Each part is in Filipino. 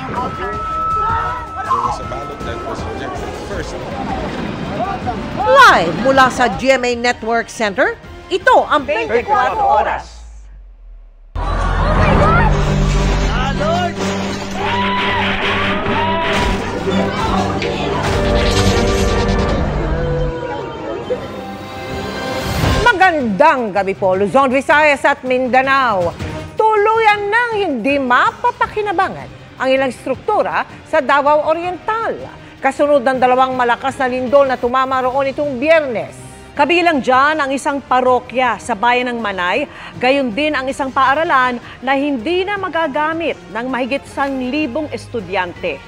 been altered. There was a ballot that was rejected first. Live mula sa GMA Network Center, ito ang 24 Oras. Magandang gabi po, Luzon, Visayas at Mindanao. Tuluyan nang hindi mapapakinabangan ang ilang struktura sa Davao Oriental. Kasunod ng dalawang malakas na lindol na tumama roon itong Biyernes. Kabilang dyan ang isang parokya sa bayan ng Manay, gayon din ang isang paaralan na hindi na magagamit ng mahigit 1,000 estudyante.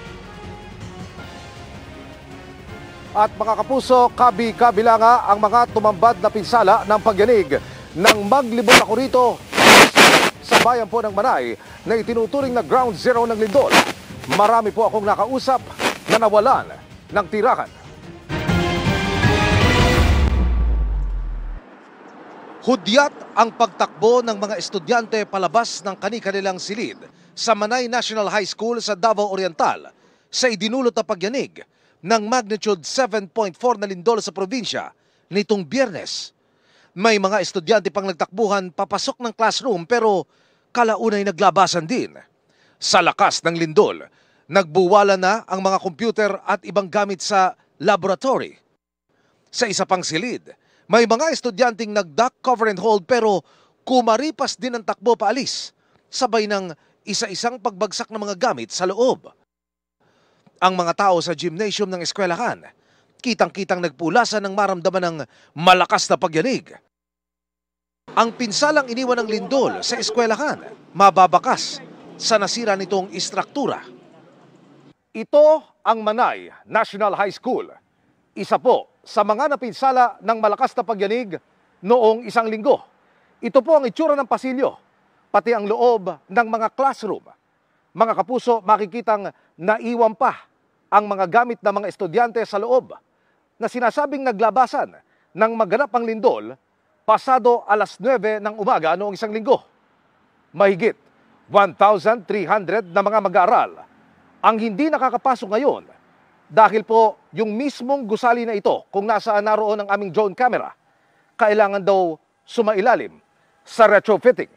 At mga kapuso, kabi-kabila nga ang mga tumambad na pinsala ng pagyanig ng maglibol ako rito sa bayan po ng Manay na itinuturing na ground zero ng lindol. Marami po akong nakausap na nawalan ng tirahan. Hudyat ang pagtakbo ng mga estudyante palabas ng kani-kanilang silid sa Manay National High School sa Davao Oriental sa idinulot na pagyanig ng magnitude 7.4 na lindol sa probinsya nitong Biyernes. May mga estudyante pang nagtakbuhan papasok ng classroom pero kalaunay naglabasan din. Sa lakas ng lindol, nagbuwala na ang mga computer at ibang gamit sa laboratory. Sa isa pang silid, may mga estudyanteng nag-duck, cover and hold pero kumaripas din ang takbo paalis, sabay ng isa-isang pagbagsak ng mga gamit sa loob. Ang mga tao sa gymnasium ng eskwelahan, kitang-kitang nagpulasan ng maramdaman ng malakas na pagyanig. Ang pinsalang iniwan ng lindol sa eskwelahan, mababakas sa nasira nitong istruktura. Ito ang Manay National High School. Isa po sa mga napinsala ng malakas na pagyanig noong isang linggo. Ito po ang itsura ng pasilyo, pati ang loob ng mga classroom. Mga kapuso, makikitang naiwan pa ang mga gamit ng mga estudyante sa loob na sinasabing naglabasan ng maganap ang lindol pasado alas 9 ng umaga noong isang linggo. Mahigit 1,300 na mga mag-aaral ang hindi nakakapasok ngayon dahil po yung mismong gusali na ito kung nasaan naroon ang aming drone camera, kailangan daw sumailalim sa retrofitting.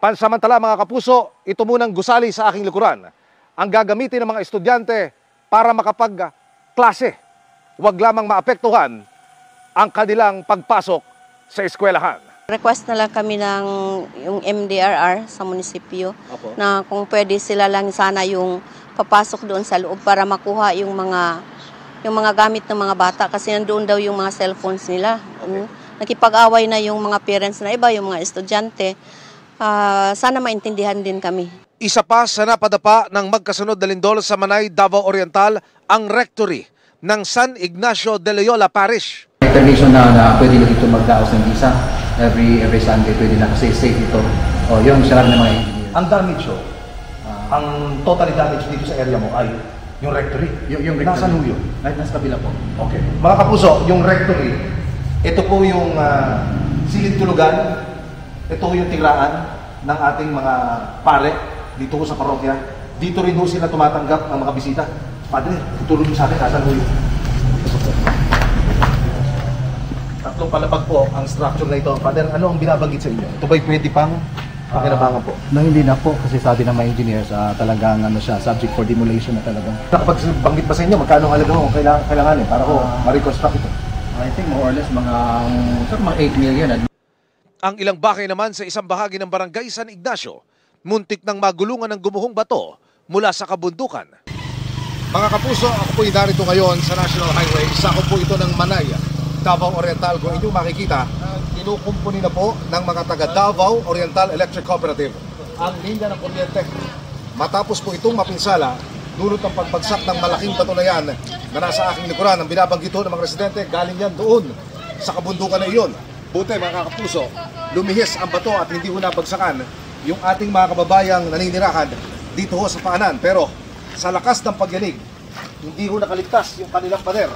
Pansamantala mga kapuso, ito munang gusali sa aking likuran ang gagamitin ng mga estudyante para makapag-klase. Huwag lamang maapektuhan ang kanilang pagpasok sa eskwelahan. Request na lang kami ng yung MDRR sa munisipyo. Opo. Na kung pwede sila lang sana yung papasok doon sa loob para makuha yung mga gamit ng mga bata kasi nandoon daw yung mga cellphones nila. Okay. Nakipag-away na yung mga parents na iba, yung mga estudyante. Sana maintindihan din kami. Isa pa sa napadapa ng magkasunod na lindol sa Manay, Davao Oriental, ang rectory ng San Ignacio de Loyola Parish. May permission na pwede na dito magdaos ng visa. Every Sunday pwede na kasi safe ito. O yun, sinabi ng mga engineer. Ang damage ang totally damage dito sa area mo ay yung rectory. Yung rectory. Nasaan ho yun? Nasa kabila po. Okay. Mga kapuso, yung rectory, ito po yung silid tulugan, ito yung tiraan ng ating mga pare dito ko sa parokya. Dito rin ho sila tumatanggap ng mga bisita. Padre, tutulong niyo sa akin, nasaan ho yun? Tatlong palapag po ang structure na ito. Padre, ano ang binabanggit sa inyo? Ito ba'y pwede pang pakinabangan po? Hindi na po kasi sabi ng mga engineers talagang siya, subject for demolition na talagang. Nakapagbanggit ba sa inyo? Magkano ang halaga mo kailanganin para ko ma-reconstruct ito? I think more or less mga 8 million. Ang ilang bahay naman sa isang bahagi ng barangay San Ignacio, muntik nang magulungan ng gumuhong bato mula sa kabundukan. Mga kapuso, ako po'y narito ngayon sa National Highway. Sakop po ito ng Manay, Davao Oriental. Kung inyong makikita, kinukumpuni na po ng mga taga Davao Oriental Electric Cooperative ang linya ng kuryente. Matapos po itong mapinsala, dulot ng pagbagsak ng malaking bato na yan na nasa aking likuran. Ang binabanggit ng mga residente, galing yan doon sa kabundukan na iyon. Buti mga kapuso, lumihis ang bato at hindi ho nabagsakan yung ating mga kababayang naninirahan dito ho sa paanan. Pero sa lakas ng pagyanig, hindi ho nakaligtas yung kanilang pader.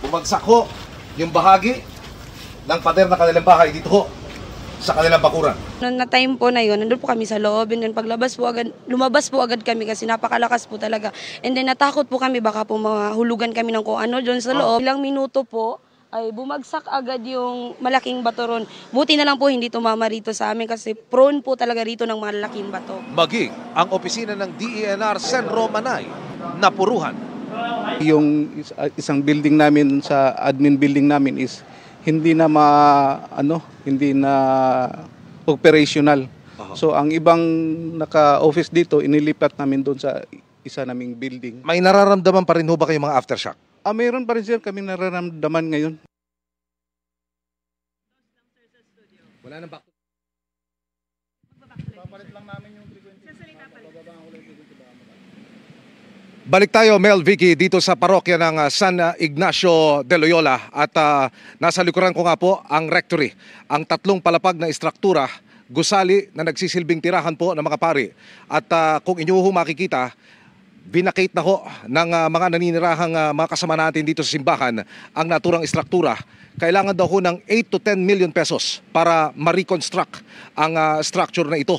Bumagsak ho yung bahagi ng pader na kanilang bahay dito ho sa kanilang bakuran. Noong na time po na yun, nandun po kami sa loob, and then paglabas po agad, lumabas po agad kami kasi napakalakas po talaga. And then natakot po kami, baka po mahulugan kami ng kung ano doon sa loob. Ilang minuto po, ay bumagsak agad yung malaking bato ron. Buti na lang po hindi tumama rito sa amin kasi prone po talaga rito ng malaking bato. Maging ang opisina ng DENR Senro Manay napuruhan. Yung isang building namin sa admin building namin is hindi na hindi na operational. So ang ibang naka-office dito inilipat namin doon sa isa naming building. May nararamdaman pa rin ho ba kayong mga aftershock? Mayroon pa rin sir kaming nararamdaman ngayon. Wala nang back. Balik tayo, Mel, Vicky, dito sa parokya ng San Ignacio de Loyola at nasa likuran ko nga po ang rectory. Ang tatlong palapag na istruktura, gusali na nagsisilbing tirahan po ng mga pari. At kung inyo ho makikita, binakate na ho ng mga naninirahang mga kasama natin dito sa simbahan ang naturang istruktura. Kailangan daw ho ng 8 to 10 million pesos para ma-reconstruct ang structure na ito.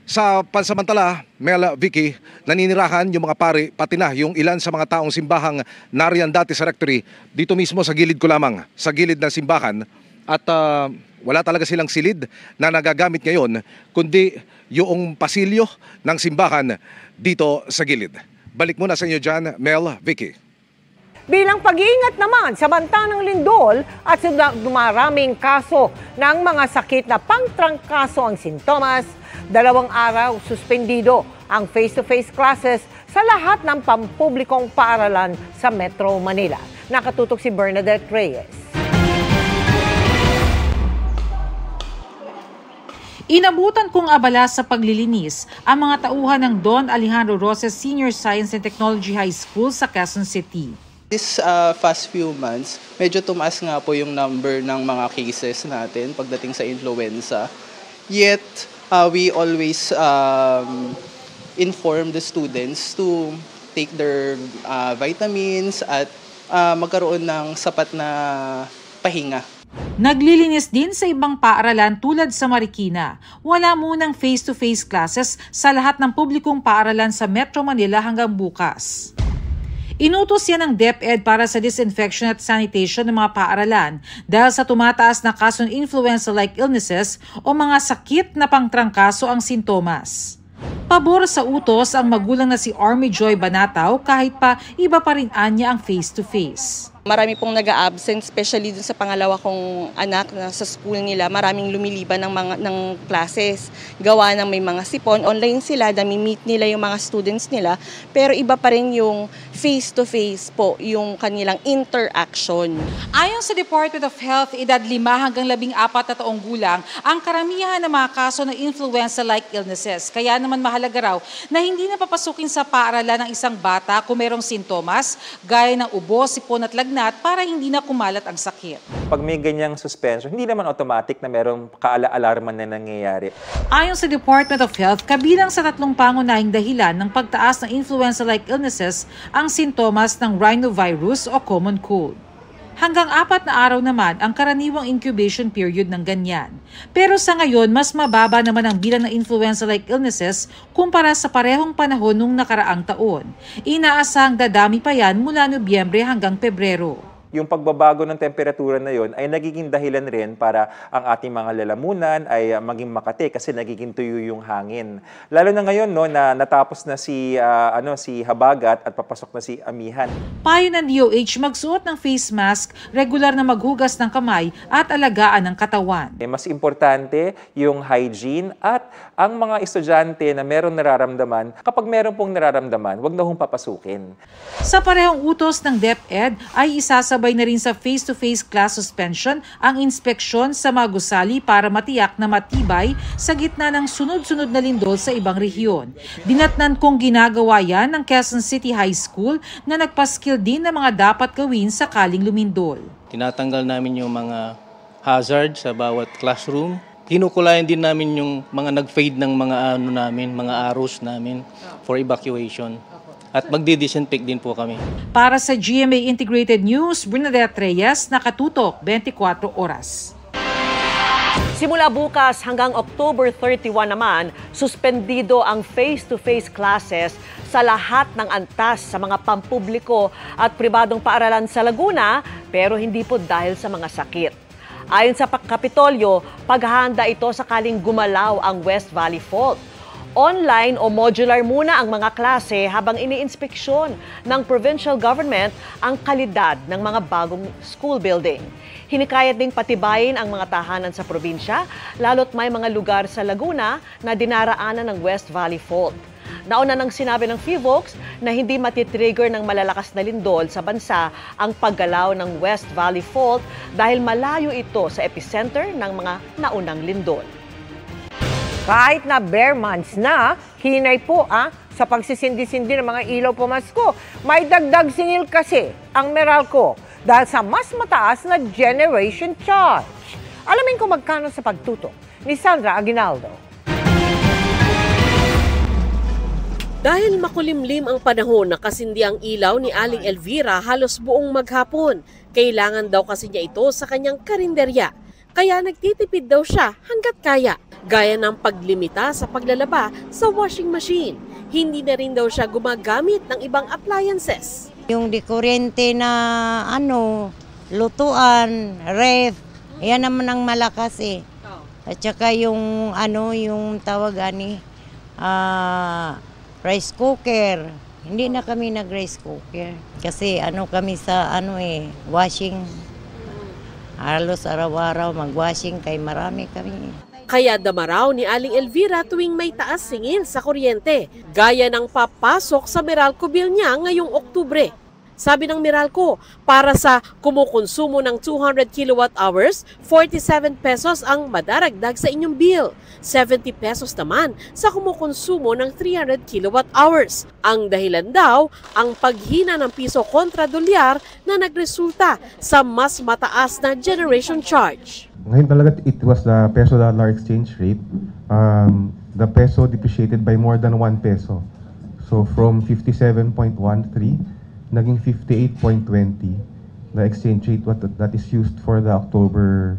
Sa pansamantala, Mel, Vicky, naninirahan yung mga pari, pati na yung ilan sa mga taong simbahang nariyan dati sa rectory, dito mismo sa gilid ko lamang, sa gilid ng simbahan. At wala talaga silang silid na nagagamit ngayon, kundi yung pasilyo ng simbahan dito sa gilid. Balik muna sa inyo dyan, Mel, Vicky. Bilang pag-iingat naman sa banta ng lindol at sa dumaraming kaso ng mga sakit na pangtrangkaso ang sintomas, 2 araw suspendido ang face-to-face classes sa lahat ng pampublikong paaralan sa Metro Manila. Nakatutok si Bernadette Reyes. Inabutan kong abala sa paglilinis ang mga tauhan ng Don Alejandro Roses Senior Science and Technology High School sa Quezon City. This past few months, medyo tumaas nga po yung number ng mga cases natin pagdating sa influenza. Yet, we always inform the students to take their vitamins at magkaroon ng sapat na pahinga. Naglilinis din sa ibang paaralan tulad sa Marikina. Wala munang face-to-face classes sa lahat ng publikong paaralan sa Metro Manila hanggang bukas. Inutos yan ng DepEd para sa disinfection at sanitation ng mga paaralan dahil sa tumataas na kaso ng influenza-like illnesses o mga sakit na pangtrangkaso ang sintomas. Pabor sa utos ang magulang na si Army Joy Banataw kahit pa iba pa rin anya ang face-to-face. Marami pong nag-a-absent, especially dun sa pangalawa kong anak na sa school nila. Maraming lumiliban ng classes. Gawa ng may mga sipon. Online sila, nami-meet nila yung mga students nila. Pero iba pa rin yung face-to-face po, yung kanilang interaction. Ayon sa Department of Health, edad 5 hanggang 14 na taong gulang, ang karamihan ng mga kaso ng influenza-like illnesses. Kaya naman mahalaga raw na hindi na papasukin sa paaralan ng isang bata kung merong sintomas, gaya ng ubo, sipon at lagnat, para hindi na kumalat ang sakit. Pag may ganyang suspension, hindi naman automatic na merong kaala-alarman na nangyayari. Ayon sa Department of Health, kabilang sa 3 pangunahing dahilan ng pagtaas ng influenza-like illnesses ang sintomas ng rhinovirus o common cold. Hanggang 4 na araw naman ang karaniwang incubation period ng ganyan. Pero sa ngayon, mas mababa naman ang bilang ng influenza-like illnesses kumpara sa parehong panahon nung nakaraang taon. Inaasahang dadami pa yan mula Nobyembre hanggang Pebrero. Yung pagbabago ng temperatura na yon ay nagiging dahilan rin para ang ating mga lalamunan ay maging makati kasi nagiging tuyo yung hangin. Lalo na ngayon no na natapos na si habagat at papasok na si amihan. Payo ng DOH magsuot ng face mask, regular na maghugas ng kamay at alagaan ng katawan. Mas importante yung hygiene at ang mga estudyante na meron nararamdaman, kapag meron pong nararamdaman, wag na hong papasukin. Sa parehong utos ng DepEd ay isasabay na rin sa face-to-face class suspension ang inspeksyon sa mga gusali para matiyak na matibay sa gitna ng sunod-sunod na lindol sa ibang rehiyon. Dinatnan kong ginagawa yan ng Quezon City High School na nagpaskil din ng mga dapat gawin sakaling lumindol. Tinatanggal namin yung mga hazard sa bawat classroom. Kinukulayan din namin yung mga nag-fade ng mga arrows namin for evacuation. At magdi-disinfect din po kami. Para sa GMA Integrated News, Bernadette Reyes, nakatutok 24 oras. Simula bukas hanggang October 31 naman, suspendido ang face-to-face classes sa lahat ng antas sa mga pampubliko at pribadong paaralan sa Laguna, pero hindi po dahil sa mga sakit. Ayon sa Kapitolyo, paghahanda ito sakaling gumalaw ang West Valley Fault. Online o modular muna ang mga klase habang iniinspeksyon ng provincial government ang kalidad ng mga bagong school building. Hinikayat ding patibayin ang mga tahanan sa probinsya, lalo't may mga lugar sa Laguna na dinaraanan ng West Valley Fault. Nauna nang sinabi ng PHIVOLCS na hindi matitrigger ng malalakas na lindol sa bansa ang paggalaw ng West Valley Fault dahil malayo ito sa epicenter ng mga naunang lindol. Kahit na bare months na, hinay po sa pagsisindi-sindi ng mga ilaw pumasko. May dagdag singil kasi ang Meralco dahil sa mas mataas na generation charge. Alamin ko magkano sa pagtutok ni Sandra Aguinaldo. Dahil makulimlim ang panahon, nakasindi ang ilaw ni Aling Elvira halos buong maghapon. Kailangan daw kasi niya ito sa kanyang karinderya. Kaya nagtitipid daw siya hanggat kaya. Gaya ng paglimita sa paglalaba sa washing machine. Hindi na rin daw siya gumagamit ng ibang appliances. Yung di kuryente na lutuan, ref, yan naman ang malakas eh. At saka yung yung tawag rice cooker. Hindi na kami nag-rice cooker. Kasi kami sa washing. Halos araw-araw mag-washing kay marami kami. Kaya damaraw ni Aling Elvira tuwing may taas singil sa kuryente, gaya ng papasok sa Meralco bill niya ngayong Oktubre. Sabi ng Meralco, para sa kumukonsumo ng 200 kilowatt-hours, 47 pesos ang madaragdag sa inyong bill. 70 pesos naman sa kumukonsumo ng 300 kilowatt-hours. Ang dahilan daw, ang paghina ng piso kontra dolyar na nagresulta sa mas mataas na generation charge. Ngayon talaga it was the peso-dollar exchange rate. The peso depreciated by more than 1 peso. So from 57.13, naging 58.20. The exchange rate that is used for the October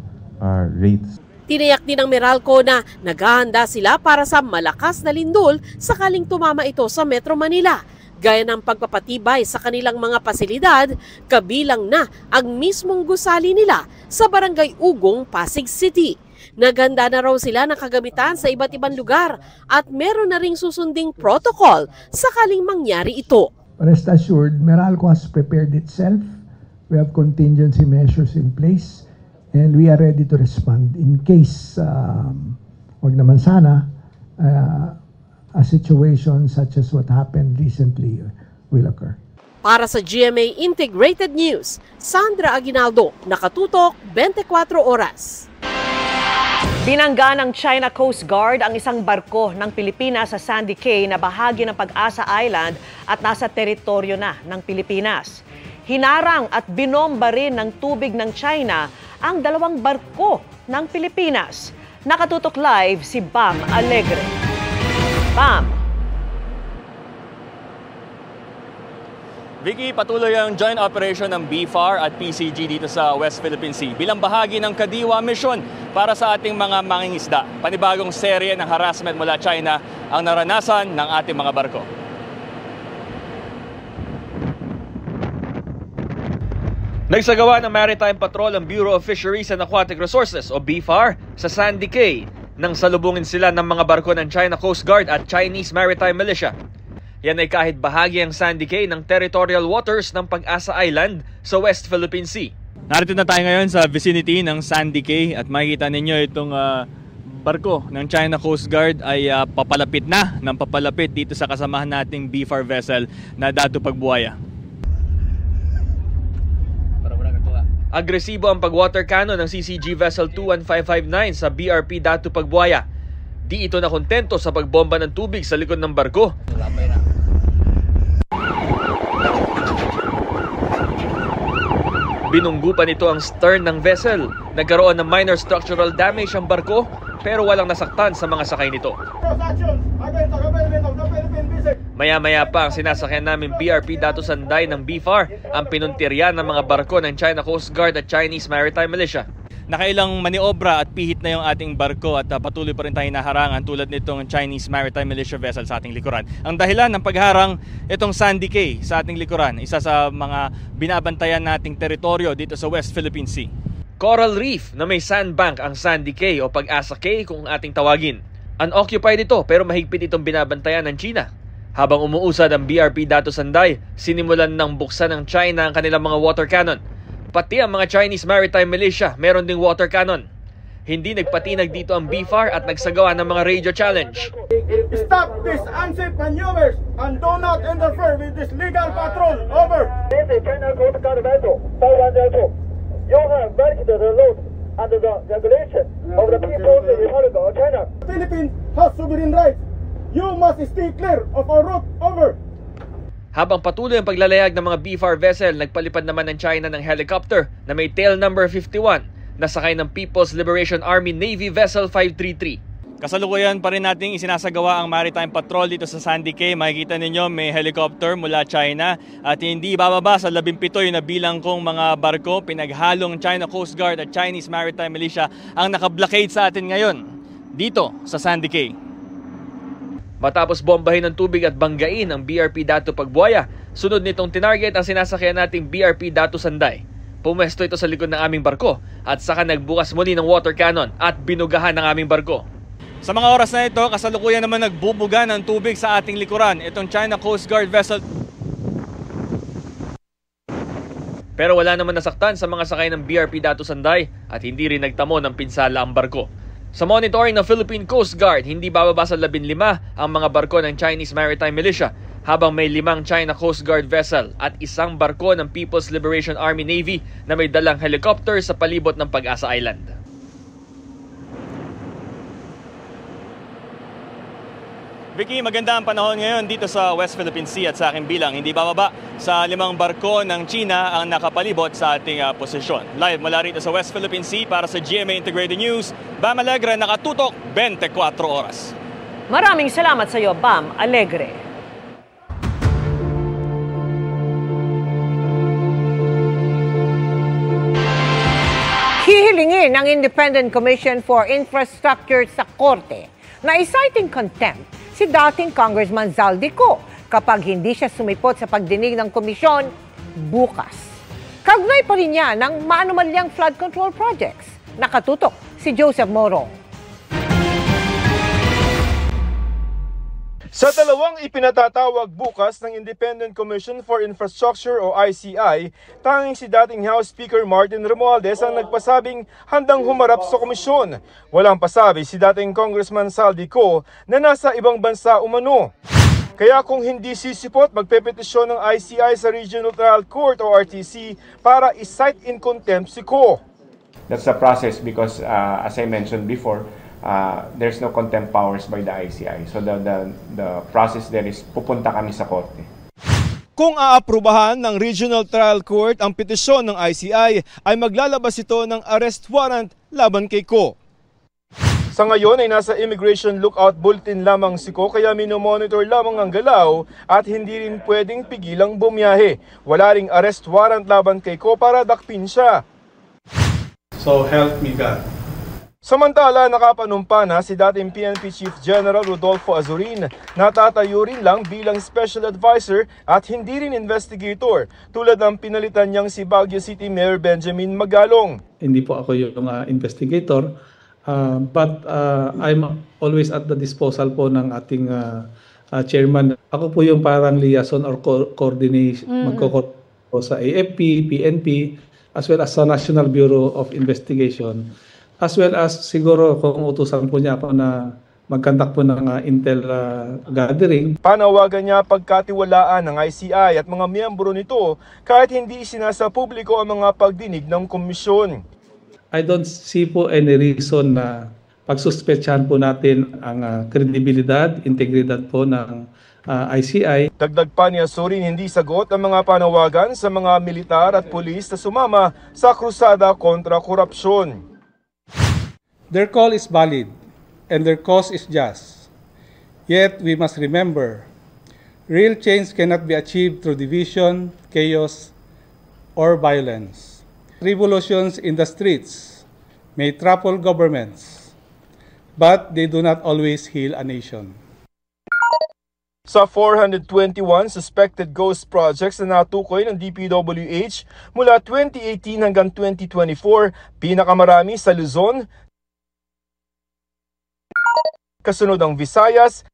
rates. Tiniyak din ng Meralco na naghahanda sila para sa malakas na lindol sakaling tumama ito sa Metro Manila. Gaya ng pagpapatibay sa kanilang mga pasilidad, kabilang na ang mismong gusali nila sa Barangay Ugong, Pasig City. Naghanda na raw sila ng kagamitan sa iba't ibang lugar at meron na ring susunding protocol sakaling mangyari ito. Rest assured, Meralco has prepared itself. We have contingency measures in place and we are ready to respond in case, wag naman sana, a situation such as what happened recently will occur. Para sa GMA Integrated News, Sandra Aguinaldo, nakatutok 24 oras. Binangga ng China Coast Guard ang isang barko ng Pilipinas sa Sandy Cay na bahagi ng Pag-asa Island at nasa teritoryo na ng Pilipinas. Hinarang at binomba rin ng tubig ng China ang dalawang barko ng Pilipinas. Nakatutok live si Bam Alegre. Bam! Vicky, patuloy ang joint operation ng BFAR at PCG dito sa West Philippine Sea bilang bahagi ng Kadiwa Mission para sa ating mga mangingisda. Panibagong serye ng harassment mula China ang naranasan ng ating mga barko. Nagsagawa ng Maritime Patrol ang Bureau of Fisheries and Aquatic Resources o BFAR sa Sandy Cay nang salubungin sila ng mga barko ng China Coast Guard at Chinese Maritime Militia. Yan ay kahit bahagi ang Sandy Cay ng territorial waters ng Pag-asa Island sa West Philippine Sea. Narito na tayo ngayon sa vicinity ng Sandy Cay at makikita ninyo itong barko ng China Coast Guard ay papalapit dito sa kasamahan nating BFAR vessel na Datu Pagbuaya. Agresibo ang pag-water cannon ng CCG Vessel 21559 sa BRP Datu Pagbuaya. Di ito na kontento sa pagbomba ng tubig sa likod ng barko. Binunggupan nito ang stern ng vessel. Nagkaroon ng minor structural damage ang barko pero walang nasaktan sa mga sakay nito. Maya-maya pa ang sinasakyan namin BRP Datu Sanday ng BFAR ang pinuntirya ng mga barko ng China Coast Guard at Chinese Maritime Militia. nakailang maniobra at pihit na yung ating barko at patuloy pa rin tayong naharangan tulad nitong Chinese Maritime Militia vessel sa ating likuran. Ang dahilan ng pagharang itong Sandy Cay sa ating likuran, isa sa mga binabantayan nating teritoryo dito sa West Philippine Sea. Coral Reef na may sandbank ang Sandy Cay o Pag-asa Cay kung ating tawagin. Unoccupied ito pero mahigpit itong binabantayan ng China. Habang umuusad ang BRP Dato Sanday, sinimulan ng buksan ng China ang kanilang mga water cannon. Pati ang mga Chinese Maritime Militia meron ding water cannon. Hindi nagpatinag dito ang BFAR at nagsagawa ng mga radio challenge. Stop these unsafe maneuvers and do not interfere with this legal patrol. Over. This is China Coast Guard vessel 5102. You have breached the laws under the regulation of the People's Republic of China. The Philippines has sovereign rights. You must stay clear of our route. Over. Habang patuloy ang paglalayag ng mga BFAR vessel, nagpalipad naman ng China ng helicopter na may tail number 51 na sakay ng People's Liberation Army Navy Vessel 533. Kasalukuyan pa rin nating isinasagawa ang maritime patrol dito sa Sandy Cay. Makikita ninyo may helicopter mula China at hindi bababa sa 17 na bilang kong mga barko. Pinaghalong China Coast Guard at Chinese Maritime Militia ang naka-blockade sa atin ngayon dito sa Sandy Cay. Matapos bombahin ng tubig at banggain ang BRP Dato Pagbuaya, sunod nitong tinarget ang sinasakyan nating BRP Dato Sanday. Pumwesto ito sa likod ng aming barko at saka nagbukas muli ng water cannon at binugahan ng aming barko. Sa mga oras na ito, kasalukuyan naman nagbubuga ng tubig sa ating likuran, itong China Coast Guard vessel. Pero wala naman nasaktan sa mga sakay ng BRP Dato Sanday at hindi rin nagtamo ng pinsala ang barko. Sa monitoring ng Philippine Coast Guard, hindi bababa sa 15 ang mga barko ng Chinese Maritime Militia, habang may 5 China Coast Guard vessel at 1 barko ng People's Liberation Army Navy na may dalang helicopter sa palibot ng Pag-asa Island. Vicky, maganda ang panahon ngayon dito sa West Philippine Sea at sa aking bilang. Hindi bababa sa 5 barko ng China ang nakapalibot sa ating posisyon. Live mula rito sa West Philippine Sea para sa GMA Integrated News, Bam Alegre, nakatutok 24 oras. Maraming salamat sa iyo, Bam Alegre. Hihilingin ng Independent Commission for Infrastructure sa Korte na citing contempt si dating Congressman Zaldico kapag hindi siya sumipot sa pagdinig ng komisyon bukas. Kaugnay pa rin niya ng maanumalyang flood control projects. Nakatutok si Joseph Morong. Sa dalawang ipinatatawag bukas ng Independent Commission for Infrastructure o ICI, tanging si dating House Speaker Martin Romualdez ang nagpasabing handang humarap sa komisyon. Walang pasabi si dating Congressman Zaldico na nasa ibang bansa umano. Kaya kung hindi sisipot, magpepetisyon ng ICI sa Regional Trial Court o RTC para i-cite in contempt si Ko. That's the process because as I mentioned before, there's no contempt powers by the ICI. So the process there is pupunta kami sa korte. Kung aaprubahan ng Regional Trial Court ang petisyon ng ICI, ay maglalabas ito ng arrest warrant laban kay Ko. Sa ngayon ay nasa Immigration Lookout Bulletin lamang si Ko, kaya minomonitor lamang ang galaw at hindi rin pwedeng pigilang bumiyahe. Wala ring arrest warrant laban kay Ko para dakpin siya. So help me God. Samantala, nakapanumpa na si dating PNP Chief General Rodolfo Azurin, natatayo rin lang bilang Special Advisor at hindi rin investigator, tulad ng pinalitan niyang si Baguio City Mayor Benjamin Magalong. Hindi po ako yung investigator, but I'm always at the disposal po ng ating chairman. Ako po yung parang liaison or coordination, magko-coordinate po sa AFP, PNP, as well as sa National Bureau of Investigation. As well as siguro kung utusan po niya ako na mag-conduct po ng intel gathering. Panawagan niya pagkatiwalaan ng ICI at mga miyembro nito kahit hindi isinasa publiko ang mga pagdinig ng komisyon. I don't see po any reason na pagsuspetsahan po natin ang kredibilidad, integridad po ng ICI. Dagdag pa ni Azurin, hindi sagot ang mga panawagan sa mga militar at pulis na sumama sa krusada kontra korupsyon. Their call is valid and their cause is just. Yet we must remember, real change cannot be achieved through division, chaos, or violence. Revolutions in the streets may topple governments, but they do not always heal a nation. Sa 421 suspected ghost projects na natukoy ng DPWH mula 2018 hanggang 2024, pinakamarami sa Luzon, kasunod ang Visayas.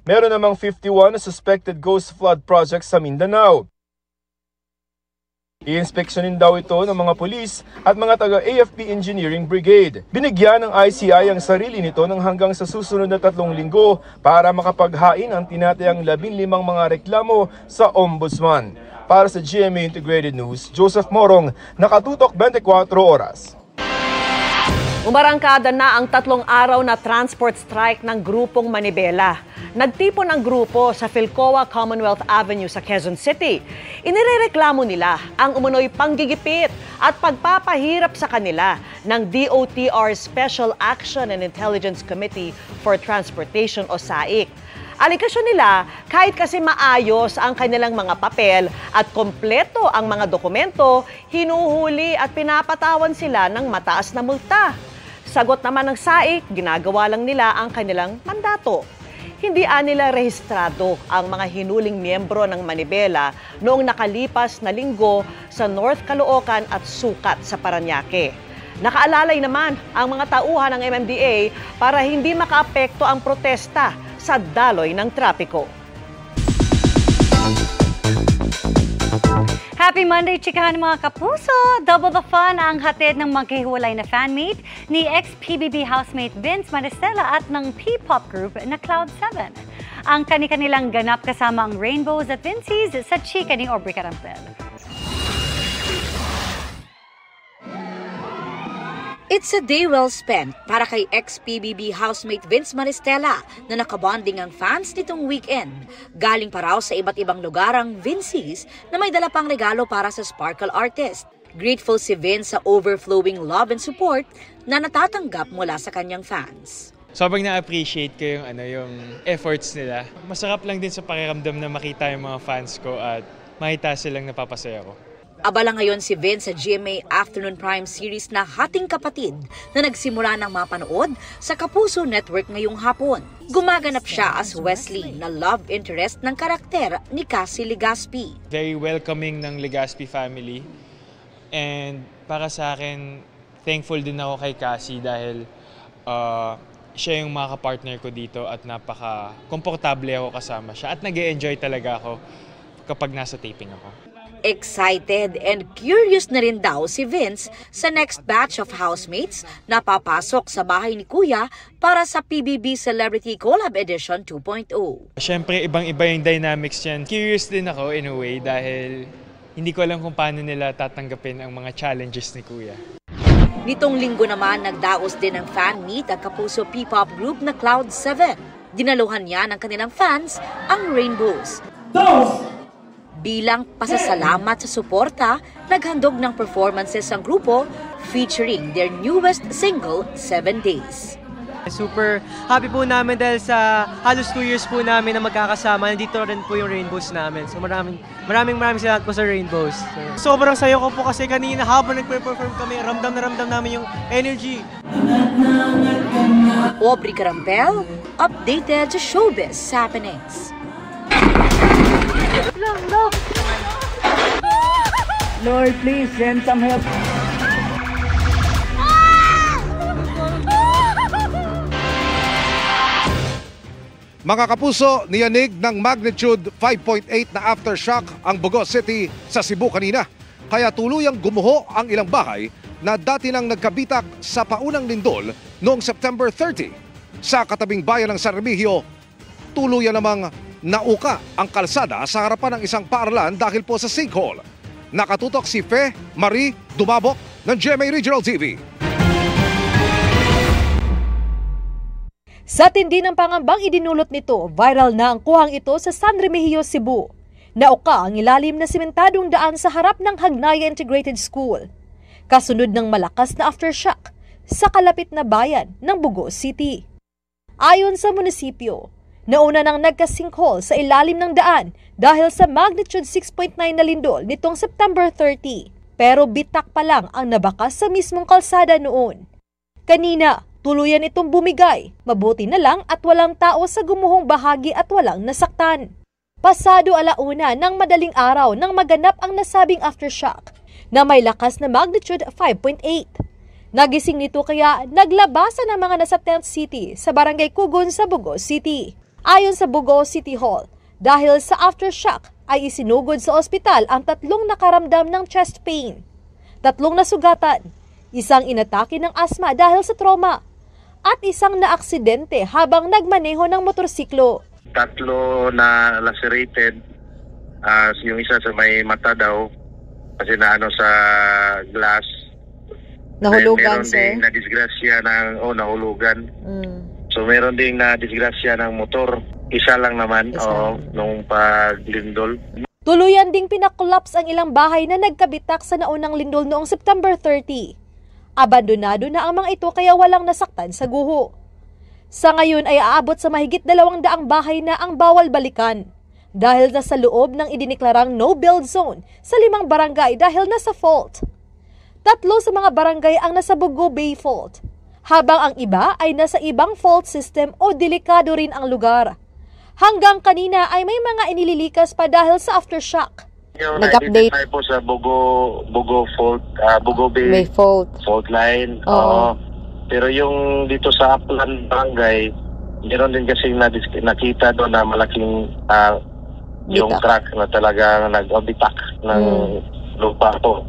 Meron namang 51 na suspected ghost flood projects sa Mindanao. I-inspeksyonin daw ito ng mga pulis at mga taga-AFP Engineering Brigade. Binigyan ng ICI ang sarili nito ng hanggang sa susunod na 3 linggo para makapaghain ang tinatayang 15 mga reklamo sa Ombudsman. Para sa GMA Integrated News, Joseph Morong, nakatutok 24 oras. Umarangkada na ang 3 araw na transport strike ng grupong Manibela. Nagtipon ang grupo sa Philcoa Commonwealth Avenue sa Quezon City. Inirereklamo nila ang umunoy panggigipit at pagpapahirap sa kanila ng DOTR Special Action and Intelligence Committee for Transportation o SAIC. Aligasyon nila, kahit kasi maayos ang kanilang mga papel at kompleto ang mga dokumento, hinuhuli at pinapatawan sila ng mataas na multa. Sagot naman ng SAIC, ginagawa lang nila ang kanilang mandato. Hindi nila rehistrado ang mga hinuling miyembro ng Manibela noong nakalipas na linggo sa North Caloocan at Sucat sa Parañaque. Nakaalalay naman ang mga tauhan ng MMDA para hindi makaapekto ang protesta sa daloy ng trapiko. Happy Monday, chikahan mga kapuso! Double the fun ang hatid ng magkahiwalay na fanmate ni ex-PBB housemate Vince Maristella at ng P-pop group na Cloud7. Ang kani-kanilang ganap kasama ang Rainbows at Vincies sa chika ni Aubrey Carampel. It's a day well spent para kay ex-PBB housemate Vince Maristella na nakabonding ang fans nitong weekend. Galing pa raw sa iba't ibang lugar ang Vincies na may dala pang regalo para sa Sparkle artist. Grateful si Vince sa overflowing love and support na natatanggap mula sa kanyang fans. Sobrang na-appreciate ko yung efforts nila. Masarap lang din sa pakiramdam na makita yung mga fans ko at makita silang napapasaya ko. Abala ngayon si Vince sa GMA Afternoon Prime series na Hating Kapatid na nagsimula ng mapanood sa Kapuso Network ngayong hapon. Gumaganap siya as Wesley na love interest ng karakter ni Cassie Legaspi. Very welcoming ng Legaspi family and para sa akin, thankful din ako kay Cassie dahil siya yung mga kapartner ko dito at napaka-komportable ako kasama siya at nag-e-enjoy talaga ako kapag nasa taping ako. Excited and curious na rin daw si Vince sa next batch of housemates na papasok sa bahay ni Kuya para sa PBB Celebrity Collab Edition 2.0. Siyempre, ibang-iba yung dynamics yan. Curious din ako in a way dahil hindi ko alam kung paano nila tatanggapin ang mga challenges ni Kuya. Nitong linggo naman, nagdaos din ng fan meet ang Kapuso P-pop group na Cloud7. Dinaluhan niya ng kanilang fans ang Rainbows. Bilang pasasalamat sa suporta, naghandog ng performances ang grupo featuring their newest single, 7 Days. Super happy po namin dahil sa halos 2 years po namin na magkakasama. Nandito rin po yung Rainbows namin. So maraming salamat po sa Rainbows. Sobrang saya ko po kasi kanina habang nagpe-perform kami, ramdam na ramdam namin yung energy. Aubrey Carampel, updated sa showbiz happenings. Lord, please send some help. Mga kapuso, niyanig ng magnitude 5.8 na aftershock ang Bugos City sa Cebu kanina. Kaya tuluyang gumuho ang ilang bahay na dati nang nagkabitak sa paunang lindol noong September 30. Sa katabing bayan ng San Remigio, tuluyan namang nauka ang kalsada sa harapan ng isang paaralan dahil po sa sinkhole. Nakatutok si Fe Marie Dumabok ng GMA Regional TV. Sa tindi ng pangambang idinulot nito, viral na ang kuhang ito sa San Remigio, Cebu. Nauka ang ilalim na simentadong daan sa harap ng Hagnaya Integrated School. Kasunod ng malakas na aftershock sa kalapit na bayan ng Bugos City. Ayon sa munisipyo, nauna nang nagka-sinkhole sa ilalim ng daan dahil sa magnitude 6.9 na lindol nitong September 30. pero bitak pa lang ang nabakas sa mismong kalsada noon. Kanina, tuluyan itong bumigay, mabuti na lang at walang tao sa gumuhong bahagi at walang nasaktan. Pasado 1:00 ng madaling araw nang maganap ang nasabing aftershock na may lakas na magnitude 5.8. Nagising nito kaya naglabasan ang mga nasa Tent City sa Barangay Kugon sa Bugo City. Ayon sa Bugo City Hall, dahil sa aftershock ay isinugod sa ospital ang 3 nakaramdam ng chest pain, 3 nasugatan, 1 inatake ng asma dahil sa trauma, at 1 naaksidente habang nagmaneho ng motorsiklo. 3 na lacerated, yung isa sa may mata daw kasi naano sa glass. Nahulugan, meron sir? Ding na-disgrasya nahulugan. So meron ding na-disgrasya ng motor. Isa lang naman nung paglindol. Tuluyan ding pinakolaps ang ilang bahay na nagkabitak sa naunang lindol noong September 30. Abandonado na ang mga ito kaya walang nasaktan sa guho. Sa ngayon ay aabot sa mahigit 200 bahay na ang bawal balikan dahil nasa loob ng idineklarang no-build zone sa 5 barangay dahil nasa fault. 3 sa mga barangay ang nasa Bugo Bay Fault, habang ang iba ay nasa ibang fault system o delikado rin ang lugar. Hanggang kanina ay may mga inililikas pa dahil sa aftershock. Nag-update po sa Bugo Fault, Bugo Bay fault line. Pero yung dito sa Upland Barangay, meron din kasi nakita doon na malaking yung crack na talagang nag-bitak ng lupa po.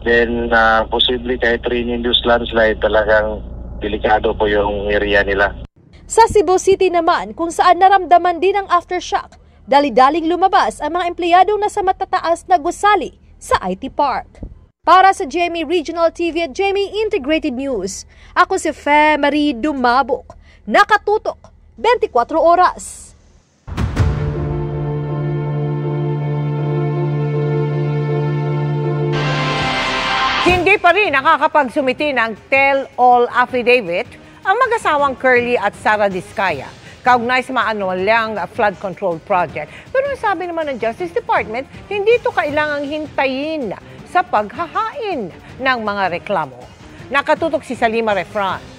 Then, posibleng kahit rin-induced landslide, talagang delikado po yung area nila. Sa Cebu City naman, kung saan naramdaman din ang aftershock, dali-daling lumabas ang mga empleyadong nasa matataas na gusali sa IT Park. Para sa GMA Regional TV at GMA Integrated News, ako si Fe Marie Dumabok. Nakatutok, 24 oras. Hindi pa rin nakakapagsumiti ng tell-all affidavit ang mag-asawang Curly at Sara Diskaya kaugnay sa maanualyang flood control project. Pero sabi naman ng Justice Department, hindi ito kailangang hintayin sa paghahain ng mga reklamo. Nakatutok si Salima Refran.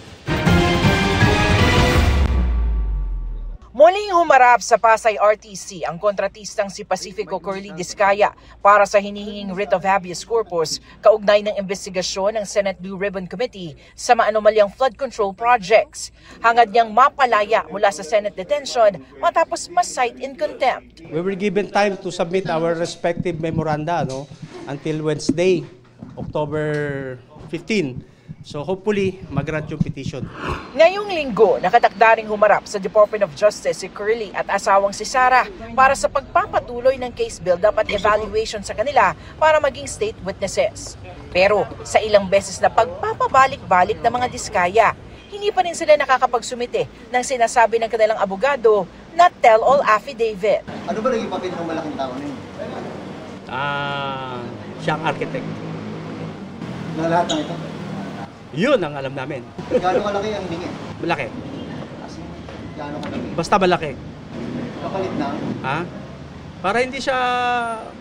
Muling humarap sa Pasay RTC ang kontratistang si Pacifico Curly Diskaya para sa hinihinging writ of habeas corpus kaugnay ng investigasyon ng Senate Blue Ribbon Committee sa maanumalyang flood control projects. Hangad niyang mapalaya mula sa Senate detention matapos ma-cite in contempt. We were given time to submit our respective memoranda until Wednesday, October 15. So hopefully, mag-grant yung petition. Ngayong linggo, nakatakdaring humarap sa Department of Justice si Curly at asawang si Sara para sa pagpapatuloy ng case build-up at evaluation sa kanila para maging state witnesses. Pero sa ilang beses na pagpapabalik-balik ng mga Diskaya, hindi pa rin sila nakakapagsumite ng sinasabi ng kanilang abogado na tell-all affidavit. Ano ba naging papel ng malaking tao na yun? Siyang architect. Na lahat ng ito? Yun ang alam namin. Gaano kalaki ang hingin? Malaki. Gaano kalaki? Basta malaki. Kapalit na? Ha? Para hindi siya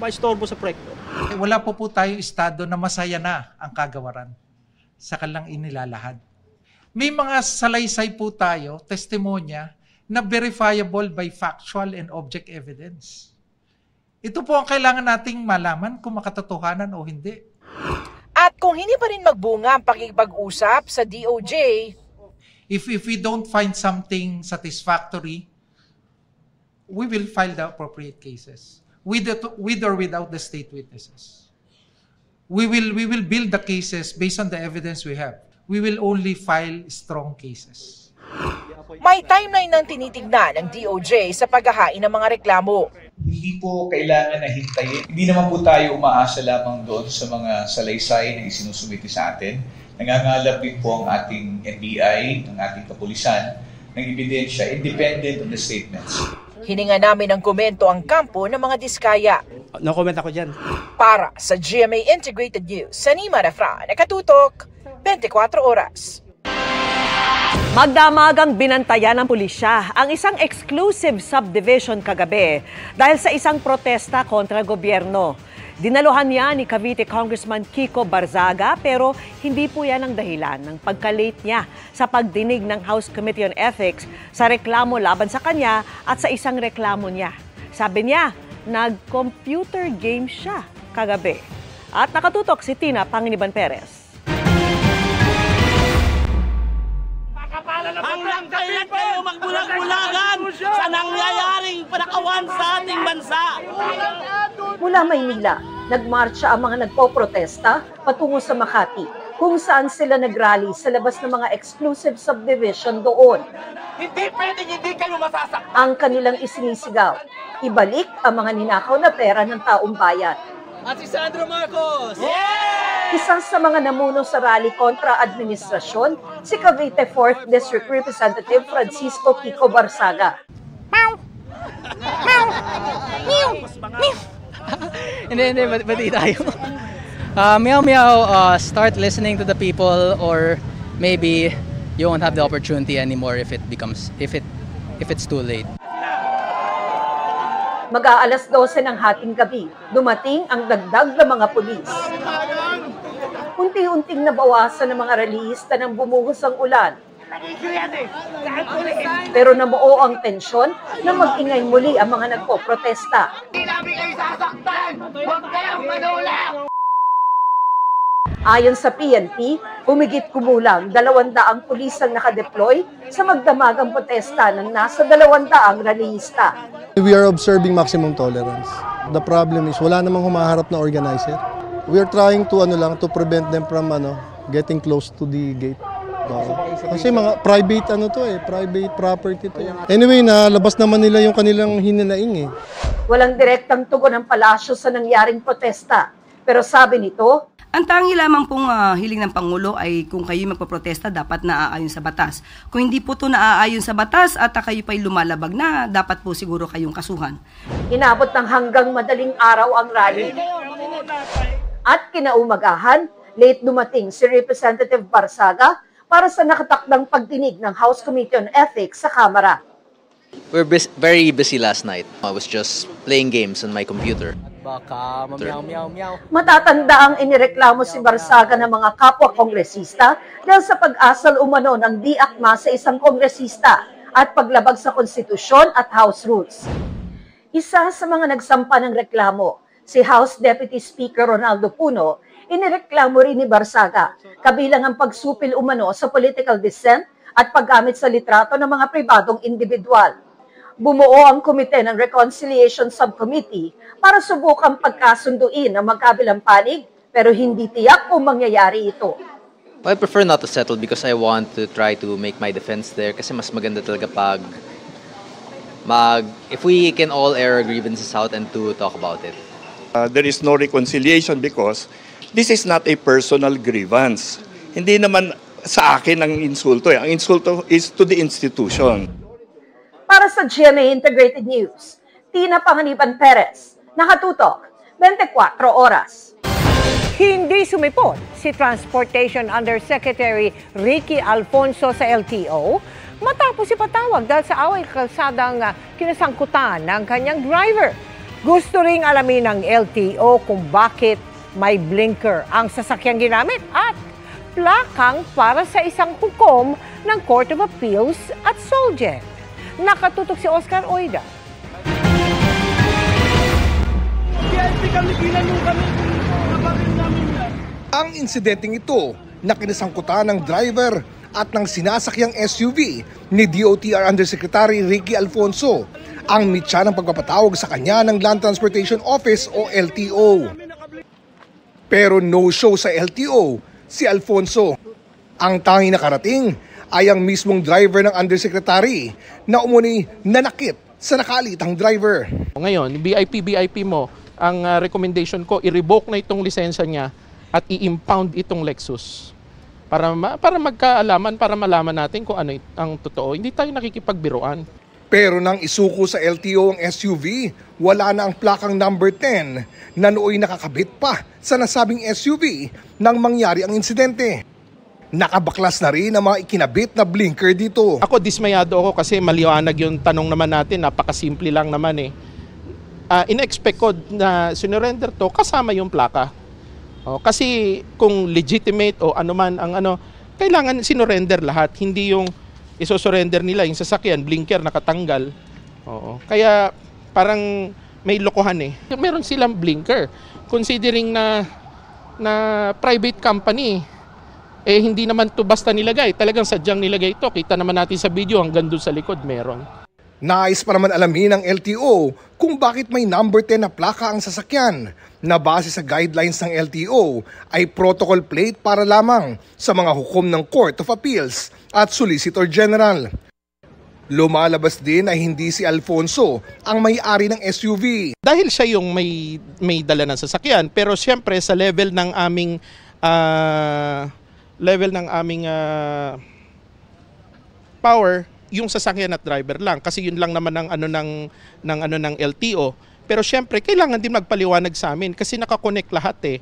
maistorbo sa proyekto. Wala po tayong estado na masaya na ang kagawaran sa kanilang inilalahad. May mga salaysay po tayo, testimonya, na verifiable by factual and object evidence. Ito po ang kailangan nating malaman kung makatotohanan o hindi. At kung hindi pa rin magbunga ang pakikipag-usap sa DOJ, if we don't find something satisfactory, we will file the appropriate cases with or without the state witnesses. We will build the cases based on the evidence we have. We will only file strong cases. May timeline ng tinitignan ng DOJ sa paghahain ng mga reklamo. Hindi po kailangan na hintayin. Hindi naman po tayo umaasa lamang doon sa mga salaysay na isinusumiti sa atin. Nangangalap din po ang ating NBI, ang ating kapulisan, ng ebidensya independent of the statements. Hininga namin ng komento ang kampo ng mga Diskaya. No comment ako dyan. Para sa GMA Integrated News, Salima Refran, nakatutok, 24 oras. Magdamagang binantayan ng pulisya ang isang exclusive subdivision kagabi dahil sa isang protesta kontra gobyerno. Dinaluhan niya ni Cavite Congressman Kiko Barzaga pero hindi po yan ang dahilan ng pagka-late niya sa pagdinig ng House Committee on Ethics sa reklamo laban sa kanya at sa isang reklamo niya. Sabi niya, nag-computer game siya kagabi. At nakatutok si Tina Panginiban Perez. Hanggang kailan kayo magbulag-bulagan sa nangyayaring panakawan sa ating bansa? Mula Maynila, nagmarcha ang mga nagpoprotesta patungo sa Makati, kung saan sila nagrally sa labas ng mga exclusive subdivision doon. Hindi pwedeng hindi kayo masasaktan. Ang kanilang isinisigaw, ibalik ang mga ninakaw na pera ng taong bayan. At si Sandro Marcos! Isang sa mga namuno sa rally kontra administrasyon, si Cavite 4th District Representative Francisco Kiko Barzaga. Hindi, bati tayo. Meow, start listening to the people, or maybe you won't have the opportunity anymore if it's too late. Mag-aalas 12 ng hating gabi, dumating ang dagdag na mga pulis. Unti-unting nabawasan ng mga rallyista ng bumuhos ang ulan. Pero nabuo ang tensyon na mag-ingay muli ang mga nagpoprotesta. Hindi namin kayo sasaktan! Huwag kayong manulang! Ayon sa PNP, humigit kumulang 200 pulis ang nakadeploy sa magdamagang protesta ng nasa 200 rallyista. We are observing maximum tolerance. The problem is wala namang humaharap na organizer. We are trying to prevent them from getting close to the gate. Kasi mga private private property to. Anyway, nalabas naman nila yung kanilang hininaing . Walang direktang tugon ng palasyo sa nangyaring protesta. Pero sabi nito, ang tangi lamang pong hiling ng Pangulo ay kung kayo magpaprotesta, dapat naaayon sa batas. Kung hindi po ito naaayon sa batas at kayo pa'y lumalabag na, dapat po siguro kayong kasuhan. Inabot ng hanggang madaling araw ang rally. At kinaumagahan, late dumating si Representative Barzaga para sa nakatakdang pagdinig ng House Committee on Ethics sa Kamara. We're very busy last night. I was just playing games on my computer. Baka meow. Matatanda ang inireklamo si Barzaga ng mga kapwa-kongresista dahil sa pag-asal umano ng di-akma sa isang kongresista at paglabag sa konstitusyon at House rules. Isa sa mga nagsampa ng reklamo, si House Deputy Speaker Ronaldo Puno, inireklamo rin ni Barzaga, kabilang ang pagsupil umano sa political dissent at paggamit sa litrato ng mga pribadong individual. Bumuo ang komite ng Reconciliation Subcommittee para subukang pagkasunduin ang magkabilang panig, pero hindi tiyak kung mangyayari ito. I prefer not to settle because I want to try to make my defense there kasi mas maganda talaga pag if we can all air our grievances out and to talk about it. There is no reconciliation because this is not a personal grievance. Hindi naman sa akin ang insulto. Ang insulto is to the institution. Para sa GMA Integrated News, Tina Panginiban Perez, nakatutok, 24 oras. Hindi sumipot si Transportation Undersecretary Ricky Alfonso sa LTO matapos ipatawag dahil sa away kalsadang kinasangkutan ng kanyang driver. Gusto ring alamin ng LTO kung bakit may blinker ang sasakyang ginamit at plakang para sa isang hukom ng Court of Appeals at Solgen. Nakatutok si Oscar Oida. Ang insidenteng ito na kinasangkutan ng driver at ng sinasakyang SUV ni DOTR Undersecretary Ricky Alfonso ang mitya ng pagpapatawag sa kanya ng Land Transportation Office o LTO. Pero no-show sa LTO si Alfonso. Ang tanging nakarating ay ang mismong driver ng Undersecretary na umuni nanakit sa nakalitang driver. Ngayon, BIP mo, ang recommendation ko, i-revoke na itong lisensya niya at i-impound itong Lexus. Para magkaalaman, para malaman natin kung ano ang totoo. Hindi tayo nakikipagbiruan. Pero nang isuko sa LTO ang SUV, wala na ang plakang number 10 na nooy nakakabit pa sa nasabing SUV nang mangyari ang insidente. Nakabaklas na rin ang mga ikinabit na blinker dito. Ako dismayado ako kasi maliwanag yung tanong naman natin, napakasimple lang naman . in-expect ko na sinurrender to kasama yung plaka. Kasi kung legitimate o anuman ang kailangan sinurrender lahat, hindi yung isosurrender nila yung sasakyan, blinker nakatanggal. Kaya parang may lokohan eh. Meron silang blinker. Considering na private company, hindi naman to basta nilagay. Talagang sadyang nilagay ito. Kita naman natin sa video hanggang doon sa likod meron. Nais pa naman alamin ng LTO kung bakit may number 10 na plaka ang sasakyan na base sa guidelines ng LTO ay protocol plate para lamang sa mga hukom ng Court of Appeals at Solicitor General. Lumalabas din na hindi si Alfonso ang may-ari ng SUV. Dahil siya yung may dala ng sasakyan, pero siyempre sa level ng aming power, yung sasakyan at driver lang, kasi yun lang naman ng LTO. Pero siyempre kailangan din magpaliwanag sa amin kasi nakakonect lahat eh.